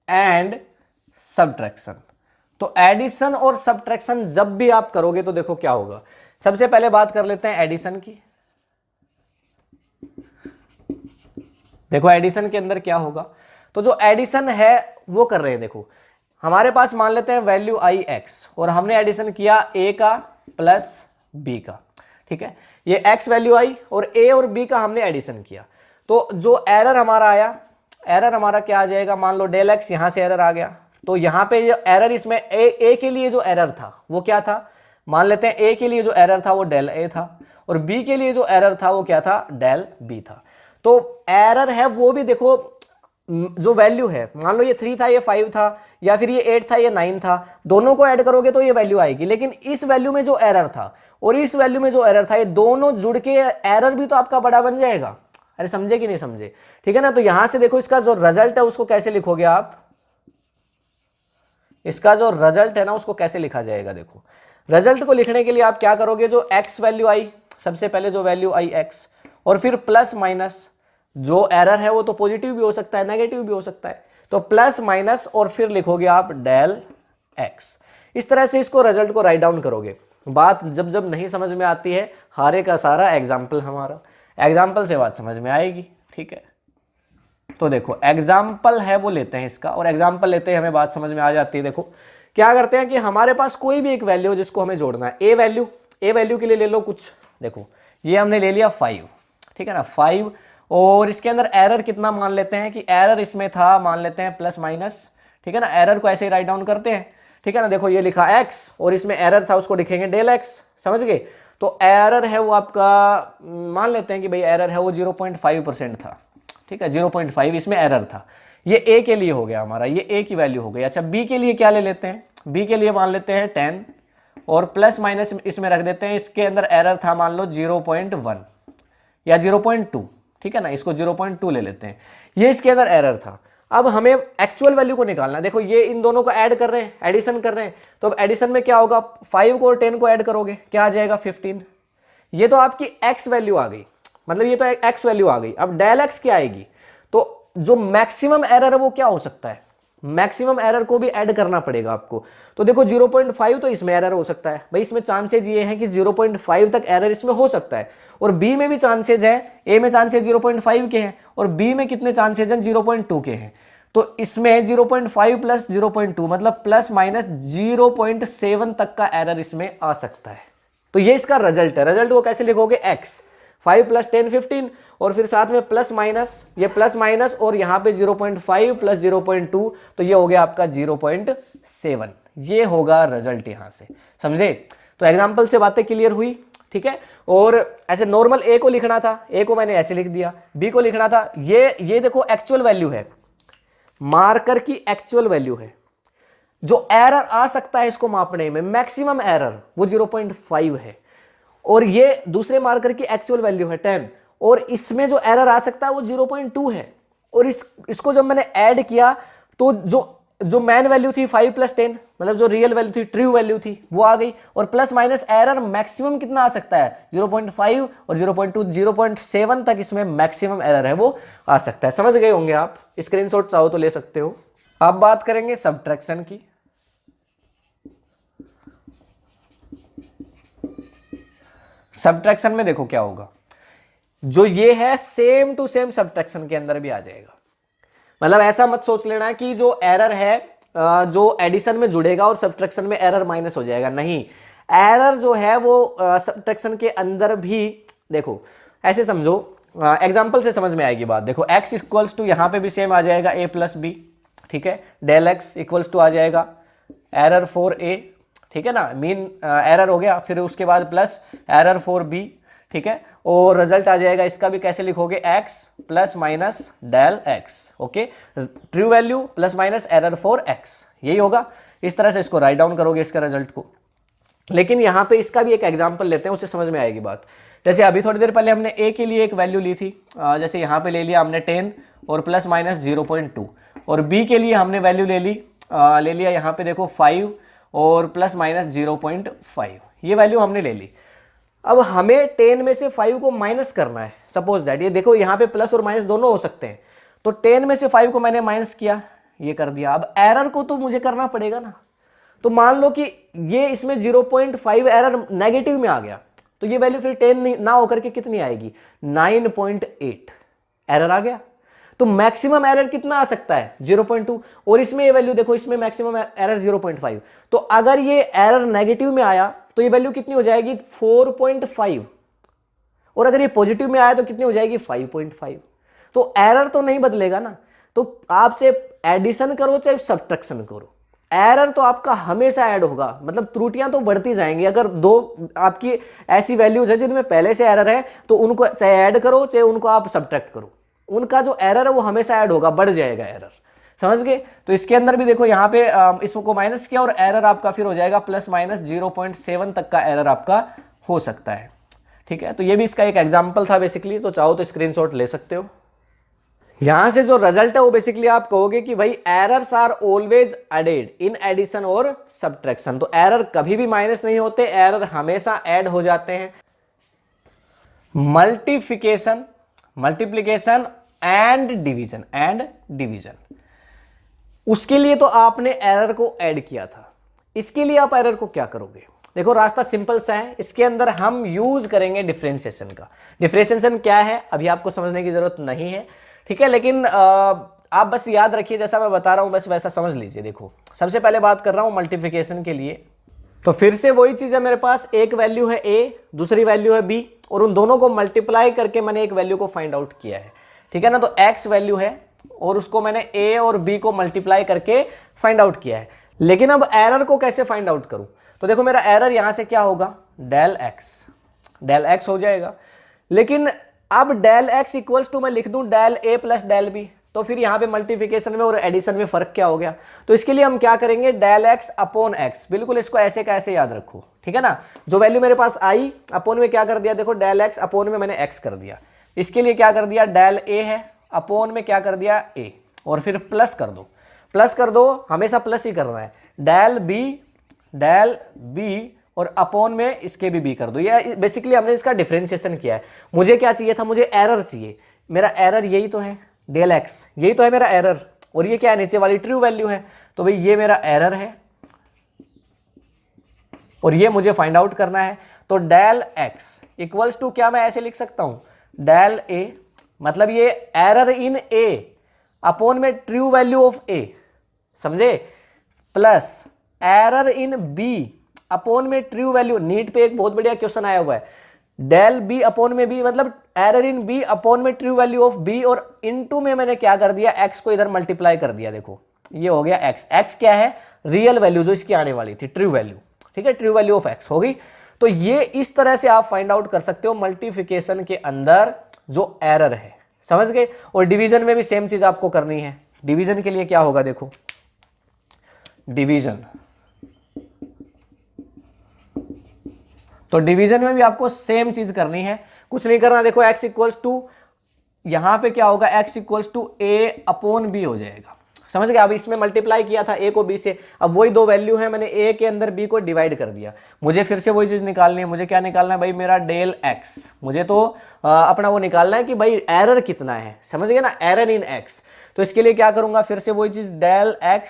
एंड सब्ट्रैक्शन। तो एडिशन और सब्ट्रैक्शन जब भी आप करोगे तो देखो क्या होगा। सबसे पहले बात कर लेते हैं एडिशन की। देखो एडिशन के अंदर क्या होगा, तो जो एडिशन है वो कर रहे हैं। देखो हमारे पास मान लेते हैं वैल्यू आई एक्स, और हमने एडिशन किया ए का प्लस बी का, ठीक है। ये एक्स वैल्यू आई और ए और बी का हमने एडिशन किया। तो जो एरर हमारा आया, एरर हमारा क्या आ जाएगा, मान लो डेल एक्स, यहां से एरर आ गया। तो यहां पे जो एरर इसमें ए के लिए जो एरर था वो क्या था, मान लेते हैं ए के लिए जो एरर था वो डेल ए था, और बी के लिए जो एरर था वो क्या था, डेल बी था। तो एरर है वो भी देखो, जो वैल्यू है, मान लो ये 3 था, ये 5 था, या फिर ये 8 था, ये 9 था, दोनों को ऐड करोगे तो ये वैल्यू आएगी। लेकिन इस वैल्यू में जो एरर था और इस वैल्यू में जो एरर था, ये दोनों जुड़ के एरर भी तो आपका बड़ा बन जाएगा। अरे समझे कि नहीं समझे, ठीक है ना। तो यहां से देखो इसका जो रिजल्ट है उसको कैसे लिखोगे आप, इसका जो रिजल्ट है ना उसको कैसे लिखा जाएगा। देखो रिजल्ट को लिखने के लिए आप क्या करोगे, जो एक्स वैल्यू आई, सबसे पहले जो वैल्यू आई एक्स, और फिर प्लस माइनस, जो एरर है वो तो पॉजिटिव भी हो सकता है, नेगेटिव भी हो सकता है, तो प्लस माइनस, और फिर लिखोगे आप डेल एक्स। इस तरह से इसको रिजल्ट को राइट डाउन करोगे। बात जब जब नहीं समझ में आती है, हारे का सारा एग्जाम्पल हमारा, एग्जाम्पल से बात समझ में आएगी, ठीक है। तो देखो एग्जाम्पल है वो लेते हैं इसका, और एग्जाम्पल लेते हैं हमें बात समझ में आ जाती है। देखो क्या करते हैं कि हमारे पास कोई भी एक वैल्यू जिसको हमें जोड़ना है, ए वैल्यू के लिए ले लो कुछ। देखो ये हमने ले लिया 5, ठीक है ना, 5, और इसके अंदर एरर कितना मान लेते हैं कि एरर इसमें था, मान लेते हैं प्लस माइनस, ठीक है ना। एरर को ऐसे ही राइट डाउन करते हैं, ठीक है ना। देखो ये लिखा एक्स और इसमें एरर था, उसको लिखेंगे डेल एक्स, समझ गए। तो एरर है वो आपका, मान लेते हैं कि भाई एरर है वो 0.5% था, ठीक है, 0.5 इसमें एरर था। ये ए के लिए हो गया हमारा, ये ए की वैल्यू हो गई। अच्छा बी के लिए क्या ले लेते हैं, बी के लिए मान लेते हैं 10, और प्लस माइनस इसमें रख देते हैं। इसके अंदर एरर था मान लो 0.1 या 0.2, ठीक है ना, इसको 0.2 ले लेते हैं। ये इसके अंदर एरर था। अब हमें एक्चुअल वैल्यू को निकालना है। देखो ये इन दोनों को ऐड कर रहे हैं, एडिशन कर रहे हैं, तो अब एडिशन में क्या होगा, 5 को और 10 को ऐड करोगे, क्या आ जाएगा 15। ये तो आपकी एक्स वैल्यू आ गई, मतलब ये तो एक्स वैल्यू आ गई। अब डेल एक्स क्या आएगी, तो जो मैक्सिमम एरर है वो क्या हो सकता है, मैक्सिमम एरर को भी ऐड करना पड़ेगा आपको। तो देखो 0.5 तो इसमें एरर हो सकता है भाई, इसमें चांसेज ये हैं कि 0.5 तक एरर इसमें हो सकता है, और बी में भी चांसेज है, ए में चांसेज 0.5 के हैं, और बी में कितने चांसेज हैं, 0.2 के हैं। तो इसमें 0.5 प्लस 0.2 मतलब प्लस माइनस 0.7 तक का एरर इसमें आ सकता है। तो ये इसका रिजल्ट है। रिजल्ट को कैसे लिखोगे, एक्स 5 प्लस 10 15, और फिर साथ में प्लस माइनस, ये प्लस माइनस, और यहां पे 0.5 प्लस 0.2, तो ये हो गया आपका 0.7। ये होगा रिजल्ट यहां से, समझे। तो एग्जांपल से बातें क्लियर हुई, ठीक है। और ऐसे नॉर्मल ए को लिखना था, ए को मैंने ऐसे लिख दिया, बी को लिखना था, ये देखो एक्चुअल वैल्यू है, मार्कर की एक्चुअल वैल्यू है। जो एरर आ सकता है इसको मापने में, मैक्सिमम एरर वो 0.5 है, और ये दूसरे मार्कर की एक्चुअल वैल्यू है 10, और इसमें जो एरर आ सकता है वो 0.2 है। और इसको जब मैंने ऐड किया तो जो मैन वैल्यू थी 5 प्लस 10, मतलब जो रियल वैल्यू थी, ट्रू वैल्यू थी, वो आ गई, और प्लस माइनस एरर मैक्सिमम कितना आ सकता है, 0.5 और 0.2, 0.7 तक इसमें मैक्सिमम एरर है वो आ सकता है। समझ गए होंगे आप, स्क्रीनशॉट चाहो तो ले सकते हो। अब बात करेंगे सब्ट्रैक्शन की। सब्ट्रैक्शन में देखो क्या होगा, जो ये है सेम टू सेम सब्ट्रैक्शन के अंदर भी आ जाएगा। मतलब ऐसा मत सोच लेना कि जो एरर है जो एडिशन में जुड़ेगा और सब्ट्रैक्शन में एरर माइनस हो जाएगा, नहीं। एरर जो है वो सब्ट्रैक्शन के अंदर भी, देखो ऐसे समझो, एग्जांपल से समझ में आएगी बात। देखो x इक्वल्स टू यहां पे भी सेम आ जाएगा a प्लस बी, ठीक है। डेल x इक्वल्स टू आ जाएगा एरर फॉर a, ठीक है ना, मीन एरर हो गया, फिर उसके बाद प्लस एरर फॉर b, ठीक है, और रिजल्ट आ जाएगा इसका भी, कैसे लिखोगे, x plus minus del x, okay, true value plus minus error for x, यही होगा। इस तरह से इसको राइट डाउन करोगे इसका रिजल्ट को। लेकिन यहां पे इसका भी एक एग्जांपल लेते हैं, उससे समझ में आएगी बात। जैसे अभी थोड़ी देर पहले हमने a के लिए एक वैल्यू ली थी, जैसे यहां पे ले लिया हमने 10 और प्लस माइनस 0.2, और b के लिए हमने वैल्यू ले लिया यहां पे देखो 5 और प्लस माइनस 0.5, ये वैल्यू हमने ले ली। अब हमें 10 में से 5 को माइनस करना है, सपोज दैट, ये देखो यहाँ पे प्लस और माइनस दोनों हो सकते हैं, तो 10 में से 5 को मैंने माइनस किया, ये कर दिया। अब एरर को तो मुझे करना पड़ेगा ना, तो मान लो कि ये इसमें 0.5 एरर नेगेटिव में आ गया, तो ये वैल्यू फिर 10 ना होकर के कितनी आएगी, 9.8 एरर आ गया। तो मैक्सिमम एरर कितना आ सकता है, 0.2, और इसमें ये वैल्यू देखो, इसमें मैक्सिमम एरर 0.5, तो अगर ये एरर नेगेटिव में आया तो ये वैल्यू कितनी हो जाएगी, 4.5, और अगर ये पॉजिटिव में आया तो कितनी हो जाएगी, 5.5। तो एरर तो नहीं बदलेगा ना, तो आप चाहे एडिशन करो चाहे सब्ट्रैक्शन करो, एरर तो आपका हमेशा ऐड होगा, मतलब त्रुटियां तो बढ़ती जाएंगी। अगर दो आपकी ऐसी वैल्यूज है जिनमें पहले से एरर है, तो उनको चाहे ऐड करो चाहे उनको आप सब्ट्रैक्ट करो, उनका जो एरर है वो हमेशा ऐड होगा, बढ़ जाएगा एरर, समझ गए। तो इसके अंदर भी देखो यहाँ पे इसको माइनस किया और एरर आपका फिर हो जाएगा प्लस माइनस 0.7 तक का एरर आपका हो सकता है, ठीक है। तो ये भी इसका एक एग्जांपल था बेसिकली, तो चाहो तो स्क्रीनशॉट ले सकते हो। यहां से जो रिजल्ट है वो बेसिकली आप कहोगे कि भाई errors are always added in addition और सब्ट्रैक्शन, तो एरर कभी भी माइनस नहीं होते, एरर हमेशा ऐड हो जाते हैं। मल्टीप्लिकेशन एंड डिवीजन, उसके लिए तो आपने एरर को ऐड किया था, इसके लिए आप एरर को क्या करोगे, देखो रास्ता सिंपल सा है, इसके अंदर हम यूज करेंगे डिफरेंशिएशन का। डिफरेंशिएशन क्या है अभी आपको समझने की जरूरत नहीं है, ठीक है, लेकिन आप बस याद रखिए जैसा मैं बता रहा हूं बस वैसा समझ लीजिए। देखो सबसे पहले बात कर रहा हूं मल्टीप्लिकेशन के लिए, तो फिर से वही चीज है, मेरे पास एक वैल्यू है a, दूसरी वैल्यू है b, और उन दोनों को मल्टीप्लाई करके मैंने एक वैल्यू को फाइंड आउट किया है, ठीक है ना। तो x वैल्यू है और उसको मैंने a और b को मल्टीप्लाई करके फाइंड आउट किया है। लेकिन अब एरर को कैसे फाइंड आउट करूं, तो देखो मेरा एरर यहां से क्या होगा, डेल x हो जाएगा। लेकिन अब डेल x इक्वल्स टू मैं लिख दूं del a plus del b, तो फिर यहां पे मल्टीप्लिकेशन में और एडिशन में फर्क क्या हो गया, तो इसके लिए हम क्या करेंगे, डेल x अपॉन x, बिल्कुल इसको ऐसे का ऐसे याद रखो, ठीक है ना। जो वैल्यू मेरे पास आई अपॉन में क्या कर दिया, देखो डेल x अपॉन में मैंने x कर दिया, इसके लिए क्या कर दिया, डेल a है अपॉन में क्या कर दिया a, और फिर प्लस कर दो, हमेशा प्लस ही करना है, डेल b और अपॉन में इसके भी b कर दो। ये बेसिकली हमने इसका डिफरेंशिएशन किया है। मुझे क्या चाहिए था, मुझे एरर चाहिए, मेरा एरर यही तो है, डेल x यही तो है मेरा एरर, और ये क्या है, नीचे वाली ट्रू वैल्यू है, तो भाई ये मेरा एरर है और ये मुझे फाइंड आउट करना है। तो डेल x इक्वल्स टू क्या मैं ऐसे लिख सकता हूं, डेल a, मतलब ये एरर इन a अपॉन में ट्रू वैल्यू ऑफ a, समझे, plus error in b upon में ट्रू वैल्यू, नीट पे एक बहुत बढ़िया क्वेश्चन आया हुआ है, डेल b अपॉन में b, मतलब एरर इन b अपॉन में ट्रू वैल्यू ऑफ b, और इनटू में मैंने क्या कर दिया, x को इधर मल्टीप्लाई कर दिया, देखो ये हो गया x क्या है, रियल वैल्यू जो इसकी आने वाली थी, ट्रू वैल्यू, ठीक है, ट्रू वैल्यू ऑफ x हो गई। तो ये इस तरह से आप फाइंड आउट कर सकते हो मल्टीप्लिकेशन के अंदर जो एरर है, समझ गए। और डिवीजन में भी सेम चीज आपको करनी है। डिवीजन के लिए क्या होगा, देखो डिवीजन, तो डिवीजन में भी आपको सेम चीज करनी है, कुछ नहीं करना, देखो x इक्वल्स टू, यहां पे क्या होगा, x equals to a upon b हो जाएगा, समझ गए। अब इसमें मल्टीप्लाई किया था a को b से, अब वही दो वैल्यू है, मैंने a के अंदर b को डिवाइड कर दिया, मुझे फिर से वही चीज निकालनी है। मुझे क्या निकालना है भाई, मेरा डेल x, मुझे तो अपना वो निकालना है कि भाई एरर कितना है, समझ गए ना, एरर इन x। तो इसके लिए क्या करूंगा, फिर से वही चीज डेल x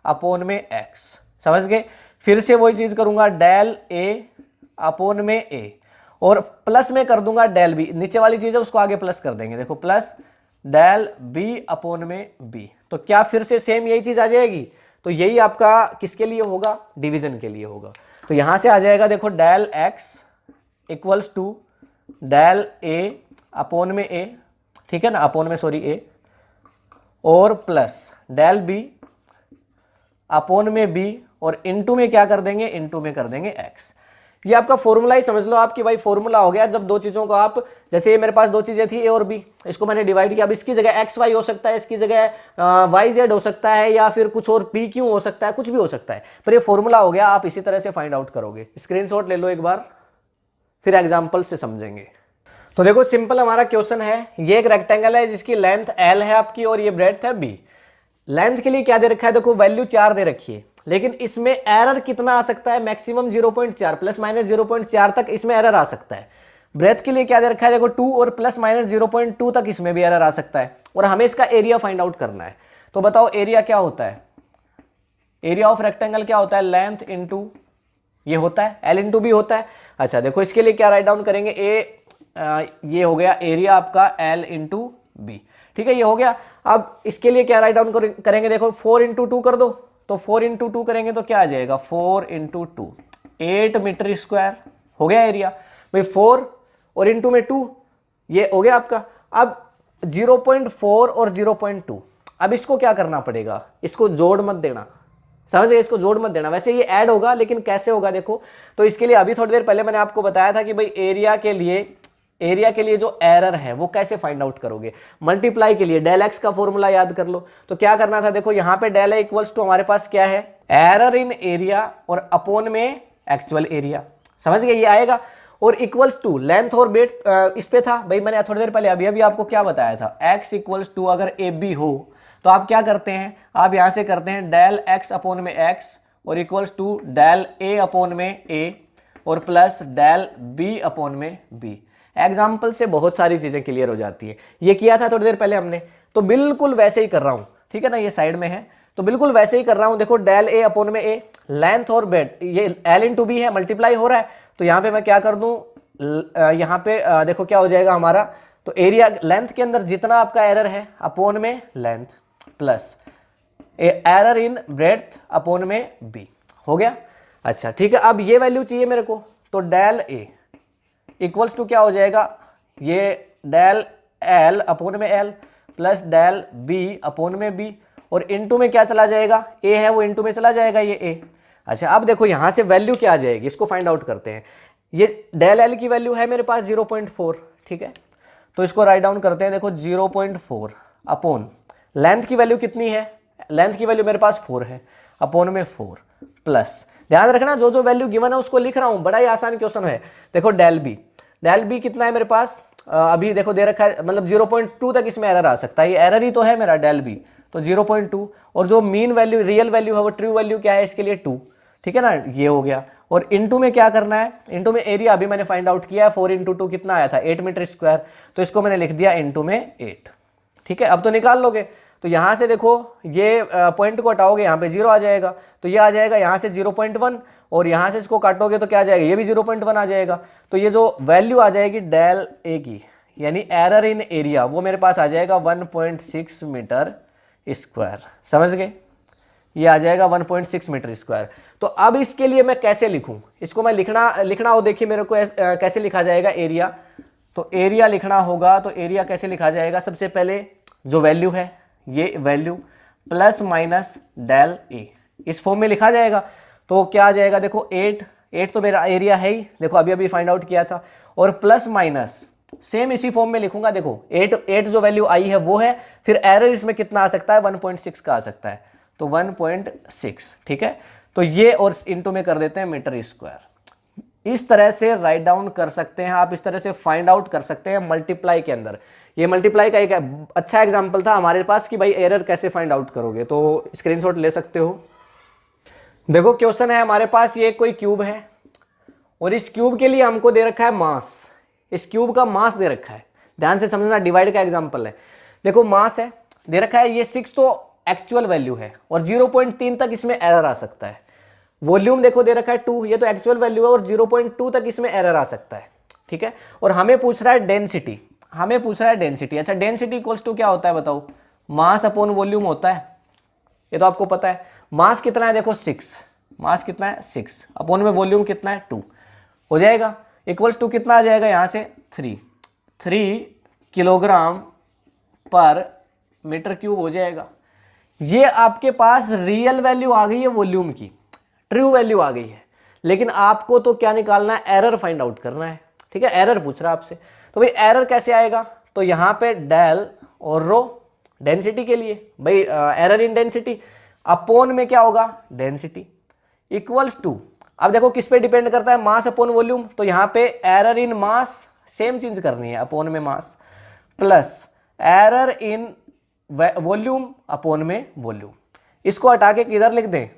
अपॉन में x, समझ गए। फिर से वही चीज करूंगा, डेल a अपॉन में a, और प्लस में कर दूंगा डेल b, नीचे वाली चीज है उसको आगे प्लस कर देंगे, देखो प्लस डेल b अपॉन में b, तो क्या फिर से सेम यही चीज आ जाएगी। तो यही आपका किसके लिए होगा, डिवीजन के लिए होगा। तो यहां से आ जाएगा, देखो del x equals to del a upon में a, ठीक है ना, अपॉन में सॉरी a, और प्लस डेल b अपॉन में b, और इनटू में क्या कर देंगे, इनटू में कर देंगे x। ये आपका फॉर्मूला ही समझ लो आप कि भाई फॉर्मूला हो गया जब दो चीजों को आप, जैसे ये मेरे पास दो चीजें थी ए और बी, इसको मैंने डिवाइड किया, अब इसकी जगह एक्स वाई हो सकता है, इसकी जगह वाई जेड हो सकता है, या फिर कुछ और पी क्यू हो सकता है, कुछ भी हो सकता है, पर ये फॉर्मूला हो गया, आप इसी तरह से फाइंड आउट करोगे। स्क्रीनशॉट ले लो एक बार, फिर एग्जाम्पल से समझेंगे। तो देखो सिंपल हमारा क्वेश्चन है, ये एक रेक्टेंगल है जिसकी लेंथ एल है आपकी और ये ब्रेड्थ है बी। लेंथ के लिए क्या दे रखा है, देखो वैल्यू 4 दे रखी है, लेकिन इसमें एरर कितना आ सकता है, मैक्सिमम 0.4 प्लस माइनस 0.4 तक इसमें एरर आ सकता है। ब्रेथ के लिए क्या दे रखा है, देखो 2 और प्लस माइनस 0.2 तक इसमें भी एरर आ सकता है, और हमें इसका एरिया फाइंड आउट करना है। तो बताओ एरिया क्या होता है, एरिया ऑफ रेक्टेंगल क्या होता है, लेंथ इंटू ये होता है, एल इंटू बी होता है। अच्छा देखो इसके लिए क्या राइट डाउन करेंगे, ये हो गया एरिया आपका एल इंटू बी, ठीक है, ये हो गया। अब इसके लिए क्या राइट डाउन करेंगे, देखो 4 इंटू 2 कर दो, तो 4 इंटू 2 करेंगे तो क्या आ जाएगा, 4 इंटू 2 8 मीटर स्क्वायर हो गया एरिया। भाई 4 और इंटू में 2 ये हो गया आपका। अब 0.4 और 0.2, अब इसको क्या करना पड़ेगा, इसको जोड़ मत देना, समझ गए, इसको जोड़ मत देना, वैसे ये ऐड होगा लेकिन कैसे होगा देखो। तो इसके लिए अभी थोड़ी देर पहले मैंने आपको बताया था कि भाई एरिया के लिए जो एरर है वो कैसे फाइंड आउट करोगे। मल्टीप्लाई के लिए डेल एक्स का फॉर्मूला याद कर लो। तो क्या करना था, देखो यहां पे डेल इक्वल्स टू हमारे पास क्या है, एरर इन एरिया और अपॉन में एक्चुअल एरिया, समझ गए, ये आएगा। और इक्वल्स टू लेंथ और ब्रेड्थ इस पे था, भाई मैंने थोड़ी देर पहले अभी आपको क्या बताया था, एक्स इक्वल्स टू अगर ए बी हो तो आप क्या करते हैं, आप यहां से करते हैं डेल एक्स अपॉन में एक्स और equals to del a upon में ए और प्लस डेल बी अपॉन में बी। एग्जाम्पल से बहुत सारी चीजें क्लियर हो जाती है। ये किया था थोड़ी देर पहले हमने, तो बिल्कुल वैसे ही कर रहा हूं, ठीक है ना, ये साइड में है तो बिल्कुल वैसे ही कर रहा हूं। देखो डेल ए अपॉन में ए, लेंथ और ब्रेड्थ ये एल इंटू बी है, मल्टीप्लाई हो रहा है, तो यहां पे मैं क्या कर दूं, यहां पे देखो क्या हो जाएगा हमारा, तो एरिया लेंथ के अंदर जितना आपका एरर है अपॉन में length plus error in breadth upon में बी, हो गया। अच्छा ठीक है, अब ये वैल्यू चाहिए मेरे को, तो डेल ए इक्वल्स टू क्या हो जाएगा, ये डेल एल अपॉन में l plus del b upon में बी, और इनटू में क्या चला जाएगा, ए है वो इनटू में चला जाएगा ये ए। अच्छा अब देखो यहां से वैल्यू क्या आ जाएगी, इसको फाइंड आउट करते हैं। ये डेल एल की वैल्यू है मेरे पास 0.4, ठीक है, तो इसको राइट डाउन करते हैं। देखो 0.4 अपॉन लेंथ की वैल्यू कितनी है, लेंथ की वैल्यू मेरे पास 4 है, अपॉन में 4 प्लस, ध्यान रखना जो जो वैल्यू गिवन है उसको लिख रहा हूं, बड़ा ही आसान क्वेश्चन है। देखो डेल बी कितना है मेरे पास, अभी देखो दे रखा है, मतलब 0.2 तक इसमें एरर आ सकता है, ये एरर ही तो है मेरा डेल बी, तो 0.2, और जो मीन वैल्यू रियल वैल्यू है वो ट्रू वैल्यू क्या है इसके लिए 2, ठीक है ना, ये हो गया। और इनटू में क्या करना है, इनटू में एरिया अभी मैंने फाइंड आउट किया है, 4 इंटू 2 कितना आया था 8 मीटर स्क्वायर, तो इसको मैंने लिख दिया इनटू में 8, ठीक है। अब तो निकाल लोगे, तो यहां से देखो ये पॉइंट को हटाओगे यहाँ पे 0 आ जाएगा, तो ये आ जाएगा यहाँ से 0.1, और यहां से इसको काटोगे तो क्या आ जाएगा, ये भी 0.1 आ जाएगा। तो ये जो वैल्यू आ जाएगी डेल ए की, यानी एरर इन एरिया, वो मेरे पास आ जाएगा 1.6 मीटर स्क्वायर, समझ गए, ये आ जाएगा 1.6 मीटर स्क्वायर। तो अब इसके लिए मैं कैसे लिखूं, इसको मैं लिखना हो, देखिए मेरे को कैसे लिखा जाएगा एरिया, तो एरिया लिखना होगा, तो एरिया कैसे लिखा जाएगा, सबसे पहले जो वैल्यू है ये value plus minus del A, इस फॉर्म में लिखा जाएगा। तो क्या आ जाएगा, देखो 8 तो मेरा एरिया है ही, देखो अभी फाइंड आउट किया था, और प्लस माइनस सेम इसी फॉर्म में लिखूंगा। देखो 8 जो वैल्यू आई है वो है, फिर एरर इसमें कितना आ सकता है, 1.6 का आ सकता है, तो 1.6, ठीक है। तो ये और इनटू में कर देते हैं मीटर स्क्वायर। इस तरह से राइट डाउन कर सकते हैं आप, इस तरह से फाइंड आउट कर सकते हैं मल्टीप्लाई के अंदर। ये मल्टीप्लाई का एक अच्छा एग्जांपल था हमारे पास कि भाई एरर कैसे फाइंड आउट करोगे, तो स्क्रीनशॉट ले सकते हो। देखो क्वेश्चन है हमारे पास, ये कोई क्यूब है और इस क्यूब के लिए हमको दे रखा है मास, इस क्यूब का मास दे रखा है, ध्यान से समझना, डिवाइड का एग्जांपल है। देखो मास है दे रखा है, ये 6 तो एक्चुअल वैल्यू है और 0.3 तक इसमें एरर आ सकता है। वॉल्यूम देखो दे रखा है 2, ये तो एक्चुअल वैल्यू है और 0.2 तक इसमें एरर आ सकता है, ठीक है। और हमें पूछ रहा है डेंसिटी, अच्छा डेंसिटी इक्वल्स टू क्या होता है बताओ, मास अपॉन वॉल्यूम होता है, ये तो आपको पता है। मास कितना है, देखो 6, मास कितना है 6, अपॉन में वॉल्यूम कितना है 2, हो जाएगा इक्वल्स टू कितना आ जाएगा यहाँ से 3 किलोग्राम पर मीटर क्यूब हो जाएगा। ये आपके पास रियल वैल्यू आ गई है वॉल्यूम की, ट्रू वैल्यू आ गई है, लेकिन आपको तो क्या निकालना है, एरर फाइंड आउट करना है। ठीक है, एरर पूछ रहा है आपसे, तो भाई एरर कैसे आएगा, तो यहाँ पे डेल और रो डेंसिटी के लिए भाई एरर इन डेंसिटी अपोन में क्या होगा डेंसिटी इक्वल्स टू, अब देखो किस पे डिपेंड करता है, मास अपॉन वॉल्यूम, तो यहाँ पे एरर इन मास सेम चीज करनी है, अपॉन में mass plus error in volume upon में वॉल्यूम, इसको हटा के किधर लिख दें,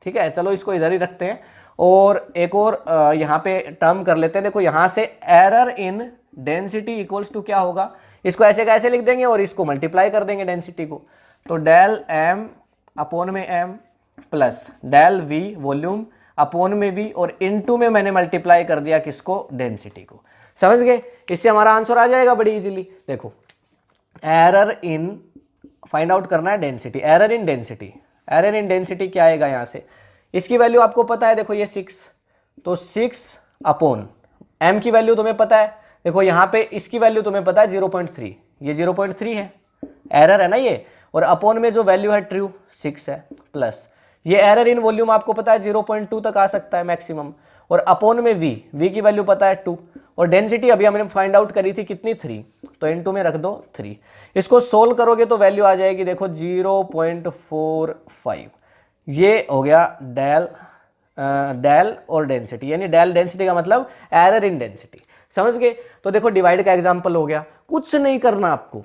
ठीक है चलो इसको इधर ही रखते हैं, और एक और यहाँ पे टर्म कर लेते हैं, देखो यहाँ से error in density equals to क्या होगा, इसको ऐसे का ऐसे लिख देंगे और इसको मल्टीप्लाई कर देंगे डेंसिटी को, तो डेल एम अपॉन में m plus del v volume upon में वी, और इनटू में मैंने मल्टीप्लाई कर दिया किसको, डेंसिटी को। समझ गए, इससे हमारा आंसर आ जाएगा बड़ी इजीली। देखो एरर इन फाइंड आउट करना है density, error in density, error in density क्या आएगा यहाँ से, इसकी वैल्यू आपको पता है, देखो ये 6, तो 6 अपॉन एम की वैल्यू तुम्हें पता है, देखो यहाँ पे इसकी वैल्यू तुम्हें पता है 0.3, ये 0.3 है, एरर है ना ये, और अपॉन में जो वैल्यू है ट्रू 6 है, प्लस ये एरर इन वॉल्यूम आपको पता है 0.2 तक आ सकता है मैक्सिमम, और अपॉन में वी की वैल्यू पता है 2, और डेंसिटी अभी हमने फाइंड आउट करी थी कितनी 3, तो इनटू में रख दो 3, इसको सोल्व करोगे तो वैल्यू आ जाएगी देखो 0.45, ये हो गया डेल डेल और डेंसिटी, यानी डेल डेंसिटी का मतलब एरर इन डेंसिटी। समझ गए, तो देखो डिवाइड का एग्जांपल हो गया, कुछ नहीं करना आपको,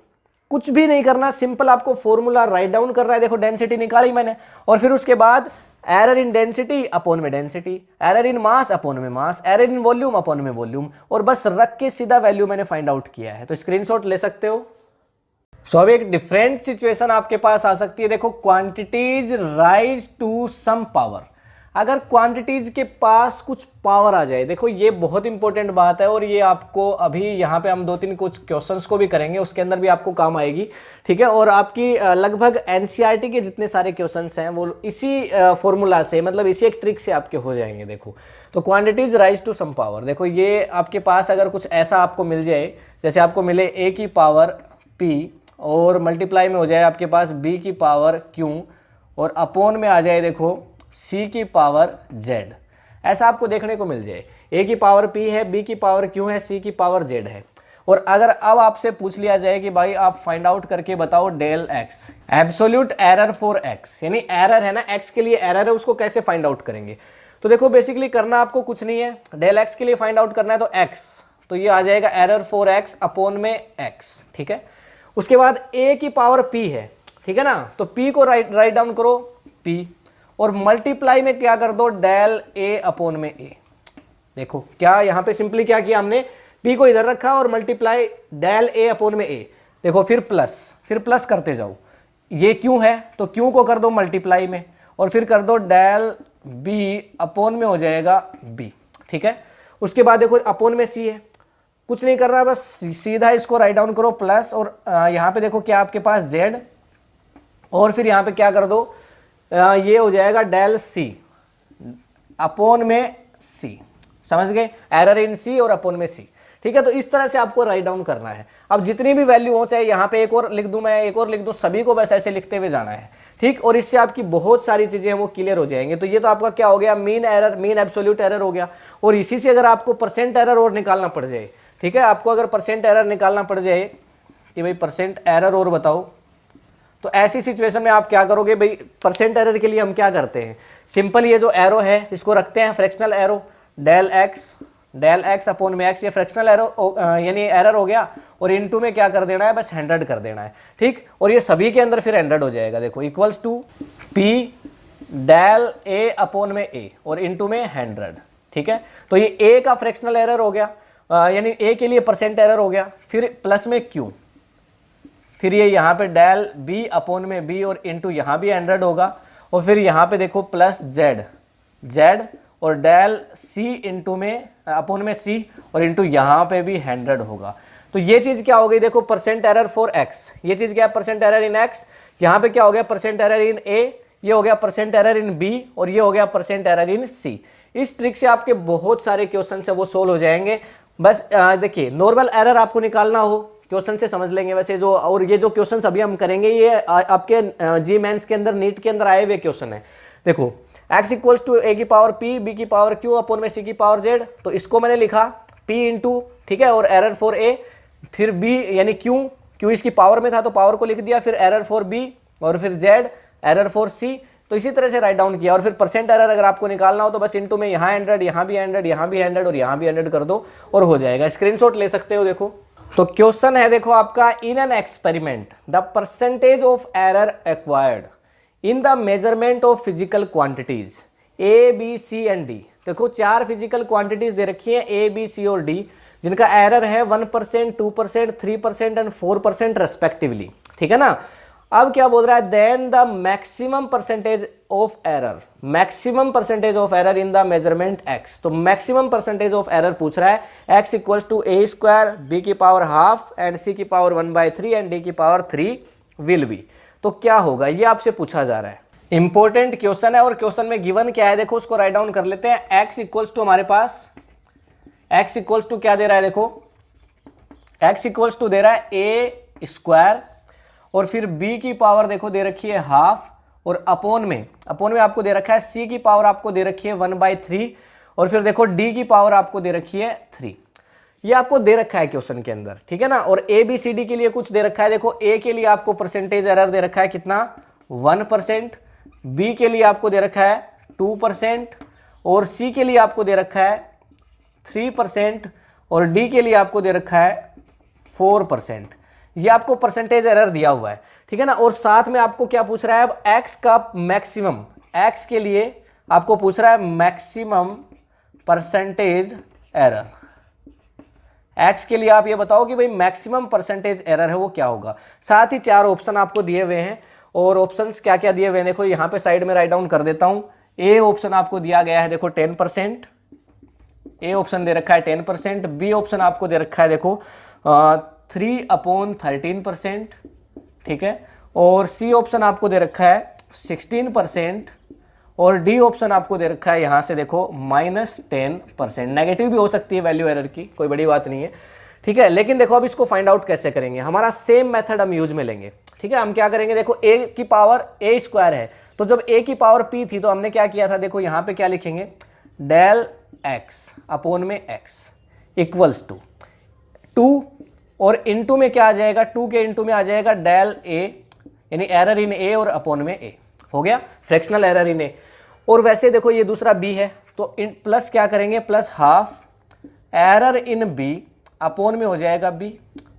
कुछ भी नहीं करना, सिंपल आपको फॉर्मूला राइट डाउन करना है, देखो डेंसिटी निकाली मैंने, और फिर उसके बाद एरर इन डेंसिटी अपॉन में density, error in mass upon में मास, एरर इन वॉल्यूम अपॉन में वॉल्यूम, और बस रख के सीधा वैल्यू मैंने फाइंड आउट किया है, तो स्क्रीनशॉट ले सकते हो। सो अब एक डिफरेंट सिचुएशन आपके पास आ सकती है, देखो quantities raise to some power, अगर क्वांटिटीज के पास कुछ पावर आ जाए, देखो ये बहुत इंपॉर्टेंट बात है, और ये आपको अभी यहाँ पे हम 2-3 कुछ क्वेश्चंस को भी करेंगे, उसके अंदर भी आपको काम आएगी। ठीक है, और आपकी लगभग एनसीईआरटी के जितने सारे क्वेश्चंस हैं वो इसी फॉर्मूला से, मतलब इसी एक ट्रिक से आपके हो जाएंगे। देखो तो quantities raise to some power, देखो ये आपके पास अगर कुछ ऐसा आपको मिल जाए, जैसे आपको मिले a की पावर p और मल्टीप्लाई में हो जाए आपके पास b की पावर q, और अपॉन में आ जाए देखो c की पावर z, ऐसा आपको देखने को मिल जाए, a की पावर p है, b की पावर q है, c की पावर z है। और अगर अब आपसे पूछ लिया जाए कि भाई आप फाइंड आउट करके बताओ del x, absolute error for x, यानी एरर है ना, x के लिए एरर है, उसको कैसे फाइंड आउट करेंगे, तो देखो बेसिकली करना आपको कुछ नहीं है, डेल x के लिए फाइंड आउट करना है, तो x, तो ये आ जाएगा एरर फॉर x अपॉन में x। ठीक है, उसके बाद a की पावर p है, ठीक है ना, तो p को राइट डाउन करो p, और मल्टीप्लाई में क्या कर दो डेल a अपॉन में a। देखो क्या यहाँ पे सिंपली क्या किया हमने, p को इधर रखा और मल्टीप्लाई डेल a अपॉन में a, देखो फिर प्लस करते जाओ, ये क्यों है तो क्यों को कर दो मल्टीप्लाई में, और फिर कर दो डेल b अपॉन में हो जाएगा b। ठीक है, उसके बाद देखो अपॉन में c है, कुछ नहीं कर रहा, बस सीधा इसको राइट डाउन करो प्लस, और यहाँ पे देखो क्या आपके पास z, और फिर यहाँ पे क्या कर दो, ये हो जाएगा डेल c अपॉन में c। समझ गए, एरर इन c और अपॉन में c। ठीक है, तो इस तरह से आपको राइट डाउन करना है। अब जितनी भी वैल्यू हो, चाहे यहाँ पे एक और लिख दूं मैं, एक और लिख दूं, सभी को बस ऐसे लिखते हुए जाना है। ठीक, और इससे आपकी बहुत सारी चीजें हैं वो क्लियर हो जाएंगे। तो ये तो आपका क्या हो गया, mean error, mean absolute error हो गया, और इसी से अगर आपको परसेंट एरर और निकालना पड़ जाए, ठीक है, आपको अगर परसेंट एरर निकालना पड़ जाए कि भाई परसेंट एरर और बताओ, तो ऐसी सिचुएशन में आप क्या करोगे, भाई परसेंट एरर के लिए हम क्या करते हैं, सिंपल ये जो एरो है इसको रखते हैं fractional error, del x upon में एक्स, ये फ्रैक्शनल एरो यानी एरर हो गया, और इनटू में क्या कर देना है, बस 100 कर देना है। ठीक, और ये सभी के अंदर फिर 100 हो जाएगा, देखो equals to p del a upon में a और इनटू में 100। ठीक है, तो ये a का फ्रैक्शनल एरर हो गया, यानी a के लिए परसेंट एरर हो गया, फिर प्लस में q, फिर ये यहाँ पे डेल b अपॉन में b और इनटू यहाँ भी 100 होगा, और फिर यहाँ पे देखो प्लस z और डेल c इंटू में अपॉन में c और इंटू यहाँ पे भी 100 होगा। तो ये चीज क्या हो गई, देखो परसेंट एरर फॉर x, ये चीज क्या है परसेंट एरर इन x, यहाँ पे क्या हो गया परसेंट एरर इन a, ये हो गया परसेंट एरर इन b और ये हो गया परसेंट एरर इन c। इस ट्रिक से आपके बहुत सारे क्वेश्चन है वो सोल्व हो जाएंगे। बस देखिए नॉर्मल एरर आपको निकालना हो क्वेश्चन से समझ लेंगे वैसे जो, और ये जो क्वेश्चन अभी हम करेंगे ये आपके जी मेंस के अंदर, नीट के अंदर आए हुए क्वेश्चन है। देखो x इक्वल्स टू a की पावर p, b की पावर q अपॉन में c की पावर z। तो इसको मैंने लिखा p इंटू, ठीक है, और एरर फॉर a, फिर b यानी q इसकी पावर में था तो पावर को लिख दिया, फिर एरर फॉर b और फिर z एरर फॉर c। तो इसी तरह से राइट डाउन किया। और फिर परसेंट एरर अगर आपको निकालना हो तो बस इनटू में यहाँ 100, यहाँ भी 100, यहाँ भी 100 और यहाँ भी 100 कर दो और हो जाएगा। स्क्रीनशॉट ले सकते हो। देखो तो क्वेश्चन है, देखो आपका, in an experiment the percentage of error acquired in the measurement of physical quantities A B C and D. देखो 4 फिजिकल क्वांटिटीज दे रखी है ए बी सी और डी, जिनका एरर है 1%, 2%, 3% एंड 4% रेस्पेक्टिवली, ठीक है ना। अब क्या बोल रहा है, then the maximum percentage of error, maximum percentage of error in the measurement x। तो मैक्सिमम परसेंटेज ऑफ एरर पूछ रहा है, x equals to a square, b की पावर हाफ एंड c की पावर 1/3 एंड d की power 3 will be. तो क्या होगा, ये आपसे पूछा जा रहा है। इंपॉर्टेंट क्वेश्चन है और क्वेश्चन में गिवन क्या है, देखो उसको राइट डाउन कर लेते हैं। x इक्वल्स टू हमारे पास, x इक्वल्स टू क्या दे रहा है, देखो x इक्वल्स टू दे रहा है a स्क्वायर और फिर b की पावर देखो दे रखी है हाफ और अपोन में आपको दे रखा है c की पावर आपको दे रखी है 1/3 और फिर देखो d की पावर आपको दे रखी है 3। ये आपको दे रखा है क्वेश्चन के अंदर, ठीक है ना। और a b c d के लिए कुछ दे रखा है। देखो a के लिए आपको परसेंटेज एरर दे रखा है कितना, 1%, b के लिए आपको दे रखा है 2% और c के लिए आपको दे रखा है 3% और d के लिए आपको दे रखा है 4%। ये आपको परसेंटेज एरर दिया हुआ है, ठीक है ना। और साथ में आपको क्या पूछ रहा है, अब x का मैक्सिमम, x के लिए आपको पूछ रहा है मैक्सिमम परसेंटेज एरर। x के लिए आप ये बताओ कि भाई मैक्सिमम परसेंटेज एरर है वो क्या होगा। साथ ही 4 ऑप्शन आपको दिए हुए हैं और ऑप्शंस क्या क्या दिए हुए हैं देखो यहाँ पे साइड में राइट डाउन कर देता हूँ। ए ऑप्शन आपको दिया गया है देखो 10%, ए ऑप्शन दे रखा है 10%, बी ऑप्शन आपको दे रखा है देखो 3/13%, ठीक है, और सी ऑप्शन आपको दे रखा है 16% और डी ऑप्शन आपको दे रखा है यहाँ से देखो -10%। नेगेटिव भी हो सकती है वैल्यू एरर की, कोई बड़ी बात नहीं है, ठीक है। लेकिन देखो अब इसको फाइंड आउट कैसे करेंगे, हमारा सेम मेथड हम यूज में लेंगे, ठीक है। हम क्या करेंगे, देखो a की पावर a स्क्वायर है तो जब a की पावर p थी तो हमने क्या किया था, देखो यहाँ पे क्या लिखेंगे, डेल x अपोन में x इक्वल्स टू 2 और इनटू में क्या आ जाएगा, 2 के इनटू में आ जाएगा डेल a यानी एरर इन a और अपोन में a, हो गया फ्रैक्शनल एरर इन a। और वैसे देखो ये दूसरा b है तो इन प्लस क्या करेंगे, plus half error in b upon में हो जाएगा b,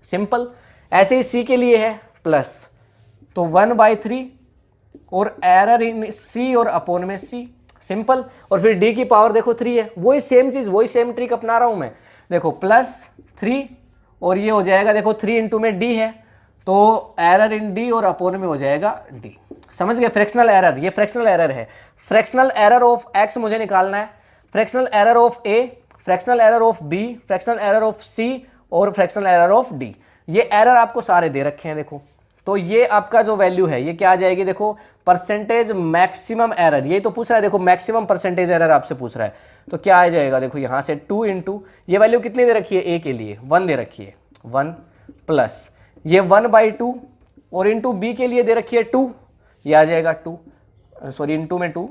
सिंपल। ऐसे ही c के लिए है प्लस तो 1/3 और एरर इन c और अपोन में c, सिंपल। और फिर d की पावर देखो 3 है, वही सेम चीज, वही सेम ट्रिक अपना रहा हूं मैं। देखो +3 और ये हो जाएगा देखो 3 इंटू में d है तो एरर इन d और अपोन में हो जाएगा d। समझ गए, फ्रैक्शनल एरर, ये फ्रैक्शनल एरर है। फ्रैक्शनल एरर ऑफ x मुझे निकालना है, fractional error of a, fractional error of b, fractional error of c और फ्रैक्शनल एरर ऑफ d। ये एरर आपको सारे दे रखे हैं देखो। तो ये आपका जो वैल्यू है ये क्या आ जाएगी, देखो परसेंटेज मैक्सिमम एरर, ये तो पूछ रहा है देखो मैक्सिमम परसेंटेज एरर आपसे पूछ रहा है तो क्या आ जाएगा, देखो यहाँ से 2 इंटू ये वैल्यू कितनी दे रखी है a के लिए 1 दे रखी है 1 प्लस ये 1/2 और इंटू b के लिए दे रखी है 2, ये आ जाएगा 2, सॉरी इंटू में 2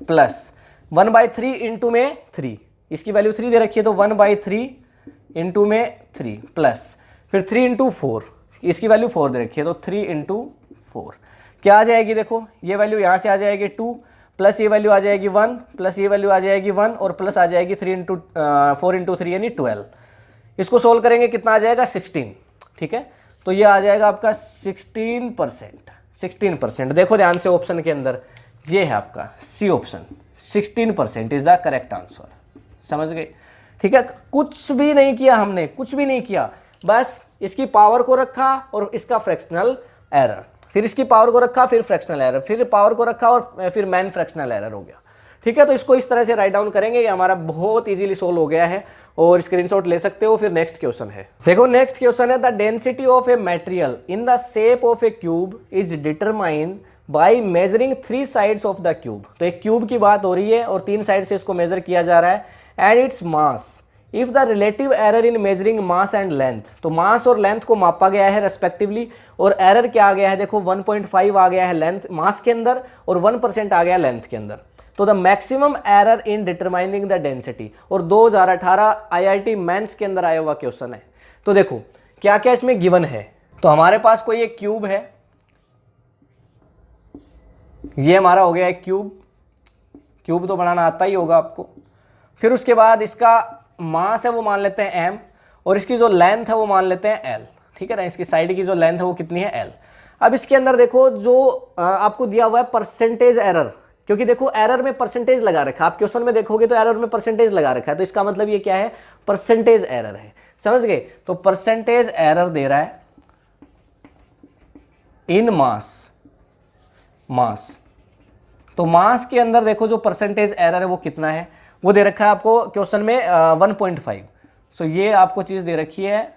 प्लस 1/3 इंटू में 3, इसकी वैल्यू 3 दे रखी है तो 1/3 इंटू में 3 प्लस फिर 3 इंटू 4, इसकी वैल्यू 4 दे रखी है तो 3 इंटू 4 क्या आ जाएगी, देखो ये वैल्यू यहाँ से आ जाएगी 2 प्लस ये वैल्यू आ जाएगी 1 प्लस ये वैल्यू आ जाएगी 1 और प्लस आ जाएगी 4 इंटू 3 यानी 12। इसको सोल्व करेंगे कितना आ जाएगा 16, ठीक है। तो ये आ जाएगा आपका 16%। देखो ध्यान से ऑप्शन के अंदर ये है आपका C option, 16% is the correct answer. समझ गए, ठीक है। कुछ भी नहीं किया हमने, कुछ भी नहीं किया, बस इसकी पावर को रखा और इसका फ्रैक्शनल एरर, फिर इसकी पावर को रखा फिर फ्रैक्शनल एरर, फिर पावर को रखा और फिर मैन फ्रैक्शनल एरर हो गया, ठीक है। तो इसको इस तरह से राइट डाउन करेंगे, ये हमारा बहुत इजीली सोल्व हो गया है और स्क्रीनशॉट ले सकते हो। फिर नेक्स्ट क्वेश्चन है, देखो नेक्स्ट क्वेश्चन है, the density of a material in the shape of A cube is determined by measuring 3 sides of the cube. तो एक क्यूब की बात हो रही है और 3 साइड से इसको मेजर किया जा रहा है and its mass if the relative error in measuring mass and length, तो मास और लेंथ को मापा गया है रेस्पेक्टिवली, और एरर क्या आ गया है, देखो 1.5 आ गया है लेंथ मास के अंदर और 1% आ गया लेंथ के अंदर। तो the maximum error in determining the density, और 2018 IIT मेंस के अंदर आया हुआ क्वेश्चन है। तो देखो क्या क्या इसमें गिवन है। तो हमारे पास कोई एक क्यूब है, ये हमारा हो गया एक क्यूब, क्यूब तो बनाना आता ही होगा आपको। फिर उसके बाद इसका मास है वो मान लेते हैं m, और इसकी जो लेंथ है वो मान लेते हैं l, ठीक है ना। इसकी साइड की जो लेंथ है वो कितनी है l। अब इसके अंदर देखो जो आपको दिया हुआ है परसेंटेज एरर, क्योंकि देखो एरर में परसेंटेज लगा रखा है, आप क्वेश्चन में देखोगे तो एरर में परसेंटेज लगा रखा है, तो इसका मतलब ये क्या है, परसेंटेज एरर है, समझ गए। तो परसेंटेज एरर दे रहा है इन मास, मास, तो मास के अंदर देखो जो परसेंटेज एरर है वो कितना है, वो दे रखा है आपको क्वेश्चन में 1.5। सो ये आपको चीज दे रखी है,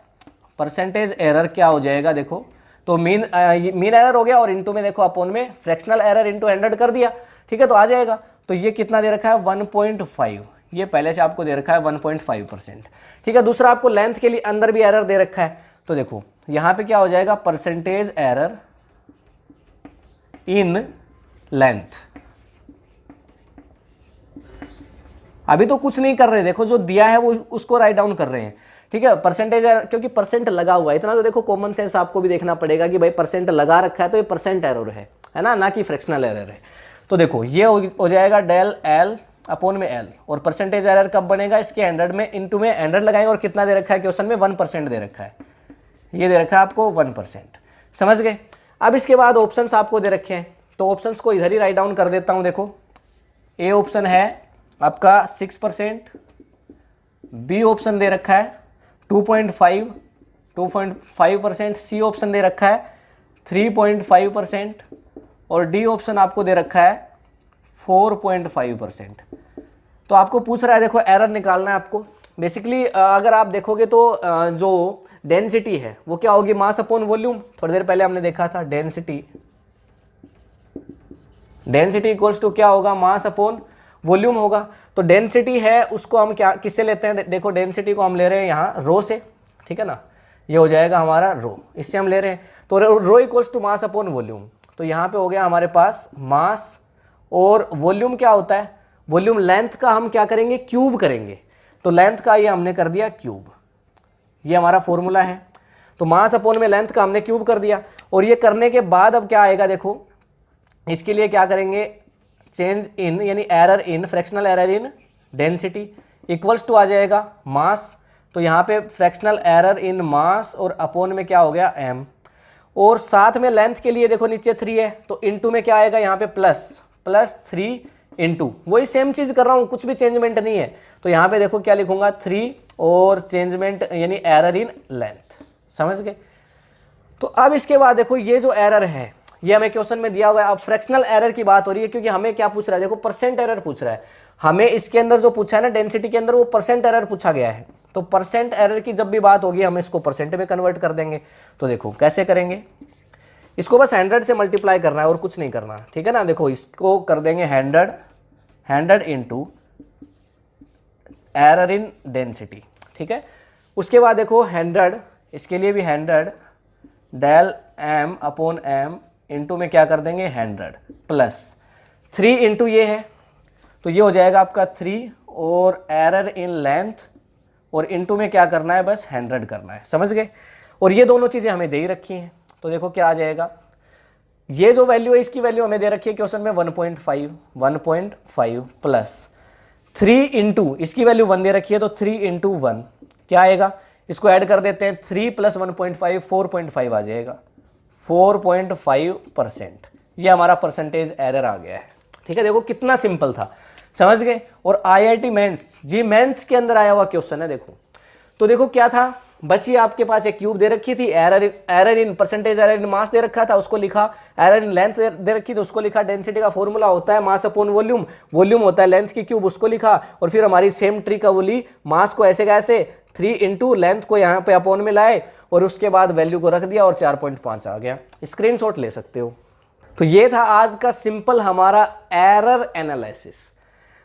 परसेंटेज एरर क्या हो जाएगा देखो, तो मीन एरर हो गया, और इनटू में देखो अपॉन में फ्रैक्शनल एरर इनटू 100 कर दिया, ठीक है, तो आ जाएगा। तो ये कितना दे रखा है 1.5, ये पहले से आपको दे रखा है 1.5%, ठीक है। दूसरा आपको लेंथ के लिए अंदर भी एरर दे रखा है, तो देखो यहां पे क्या हो जाएगा, परसेंटेज एरर इन लेंथ। अभी तो कुछ नहीं कर रहे, देखो जो दिया है वो उसको राइट डाउन कर रहे हैं, ठीक है। परसेंटेज एरर, क्योंकि परसेंट लगा हुआ है, इतना तो देखो कॉमन सेंस आपको भी देखना पड़ेगा कि भाई परसेंट लगा रखा है तो ये परसेंट एरर है ना कि फ्रैक्शनल एरर है। तो देखो ये हो जाएगा डेल एल अपॉन में एल, और परसेंटेज एरर कब बनेगा, इसके 100 में इनटू में 100 लगाएंगे, और कितना दे रखा है क्वेश्चन में 1% दे रखा है, ये दे रखा है आपको 1%, समझ गए। अब इसके बाद ऑप्शंस आपको दे रखे हैं, तो ऑप्शंस को इधर ही राइट डाउन कर देता हूं। देखो ए ऑप्शन है आपका 6%, बी ऑप्शन दे रखा है 2.5%, सी ऑप्शन दे रखा है 3.5%, और डी ऑप्शन आपको दे रखा है 4.5%। तो आपको पूछ रहा है, देखो एरर निकालना है आपको। बेसिकली अगर आप देखोगे तो जो डेंसिटी है वो क्या होगी, मास अपॉन वॉल्यूम। थोड़ी देर पहले हमने देखा था डेंसिटी इक्वल्स टू क्या होगा, मास अपॉन वॉल्यूम होगा। तो डेंसिटी है उसको हम क्या किससे लेते हैं, देखो डेंसिटी को हम ले रहे हैं यहाँ रो से, ठीक है ना, ये हो जाएगा हमारा रो, इससे हम ले रहे हैं। तो rho equals to mass upon volume, तो यहाँ पे हो गया हमारे पास मास, और वॉल्यूम क्या होता है, वॉल्यूम लेंथ का हम क्या करेंगे, क्यूब करेंगे। तो लेंथ का ये हमने कर दिया क्यूब, ये हमारा फॉर्मूला है। तो मास अपॉन में लेंथ का हमने क्यूब कर दिया, और ये करने के बाद अब क्या आएगा, देखो इसके लिए क्या करेंगे, चेंज इन यानी error in, fractional error in density equals to आ जाएगा मास। तो यहाँ पे फ्रैक्शनल एरर इन मास और अपॉन में क्या हो गया m, और साथ में लेंथ के लिए देखो नीचे 3 है, तो इनटू में क्या आएगा यहाँ पे प्लस 3 इंटू, वही सेम चीज कर रहा हूँ, कुछ भी चेंजमेंट नहीं है। तो यहाँ पे देखो क्या लिखूंगा 3 और चेंजमेंट यानी एरर इन लेंथ, समझ गए। तो अब इसके बाद देखो ये जो एरर है ये हमें क्वेश्चन में दिया हुआ है। अब फ्रैक्शनल एरर की बात हो रही है, क्योंकि हमें क्या पूछ रहा है, देखो परसेंट एरर पूछ रहा है हमें। इसके अंदर जो पूछा है ना डेंसिटी के अंदर, वो परसेंट एरर पूछा गया है। तो परसेंट एरर की जब भी बात होगी हम इसको परसेंट में कन्वर्ट कर देंगे। तो देखो कैसे करेंगे, इसको बस 100 से मल्टीप्लाई करना है और कुछ नहीं करना, ठीक है ना। देखो इसको कर देंगे 100 इंटू एरर इन डेंसिटी, ठीक है। उसके बाद देखो 100, इसके लिए भी 100 del m upon m into में क्या कर देंगे 100 प्लस 3 इंटू ये है, तो ये हो जाएगा आपका 3 और एरर इन लेंथ, और इंटू में क्या करना है, बस 100 करना है, समझ गए। और ये दोनों चीज़ें हमें दे ही रखी हैं। तो देखो क्या आ जाएगा, ये जो वैल्यू है इसकी वैल्यू हमें दे रखी है क्वेश्चन में 1.5 प्लस 3 इंटू इसकी वैल्यू 1 दे रखी है, तो 3 इंटू 1 क्या आएगा, इसको ऐड कर देते हैं, 3 प्लस 1.5 4.5 आ जाएगा, 4.5%। ये हमारा परसेंटेज एरर आ गया है, ठीक है। देखो कितना सिंपल था, समझ गए। और IIT मेंस जी मेंस के अंदर आया हुआ क्वेश्चन है। देखो तो देखो क्या था, बस ये आपके पास एक क्यूब दे रखी थी, error in percentage error in mass दे रखा था, उसको लिखा, एरर इन लेंथ दे रखी थी, उसको लिखा। डेंसिटी का फॉर्मूला होता है मास अपॉन वॉल्यूम, वॉल्यूम होता है लेंथ की क्यूब, उसको लिखा। और फिर हमारी सेम ट्रिक बोली, मास को ऐसे कैसे 3 इंटू लेंथ को यहाँ पे अपॉन में लाए, और उसके बाद वैल्यू को रख दिया और 4.5 आ गया। स्क्रीनशॉट ले सकते हो। तो ये था आज का सिंपल हमारा एरर एनालिसिस।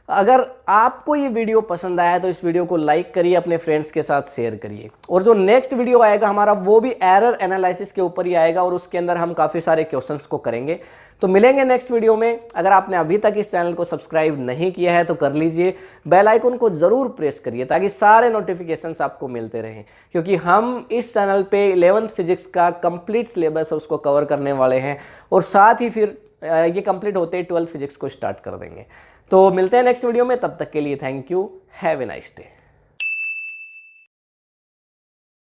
अगर आपको ये वीडियो पसंद आया तो इस वीडियो को लाइक करिए, अपने फ्रेंड्स के साथ शेयर करिए। और जो नेक्स्ट वीडियो आएगा हमारा वो भी एरर एनालिसिस के ऊपर ही आएगा और उसके अंदर हम काफ़ी सारे क्वेश्चंस को करेंगे। तो मिलेंगे नेक्स्ट वीडियो में। अगर आपने अभी तक इस चैनल को सब्सक्राइब नहीं किया है तो कर लीजिए, बेल आइकन को ज़रूर प्रेस करिए ताकि सारे नोटिफिकेशंस आपको मिलते रहें, क्योंकि हम इस चैनल पे 11th फिजिक्स का कंप्लीट सिलेबस है उसको कवर करने वाले हैं और साथ ही फिर ये कंप्लीट होते ही 12th फिजिक्स को स्टार्ट कर देंगे। तो मिलते हैं नेक्स्ट वीडियो में, तब तक के लिए thank you, have a nice day.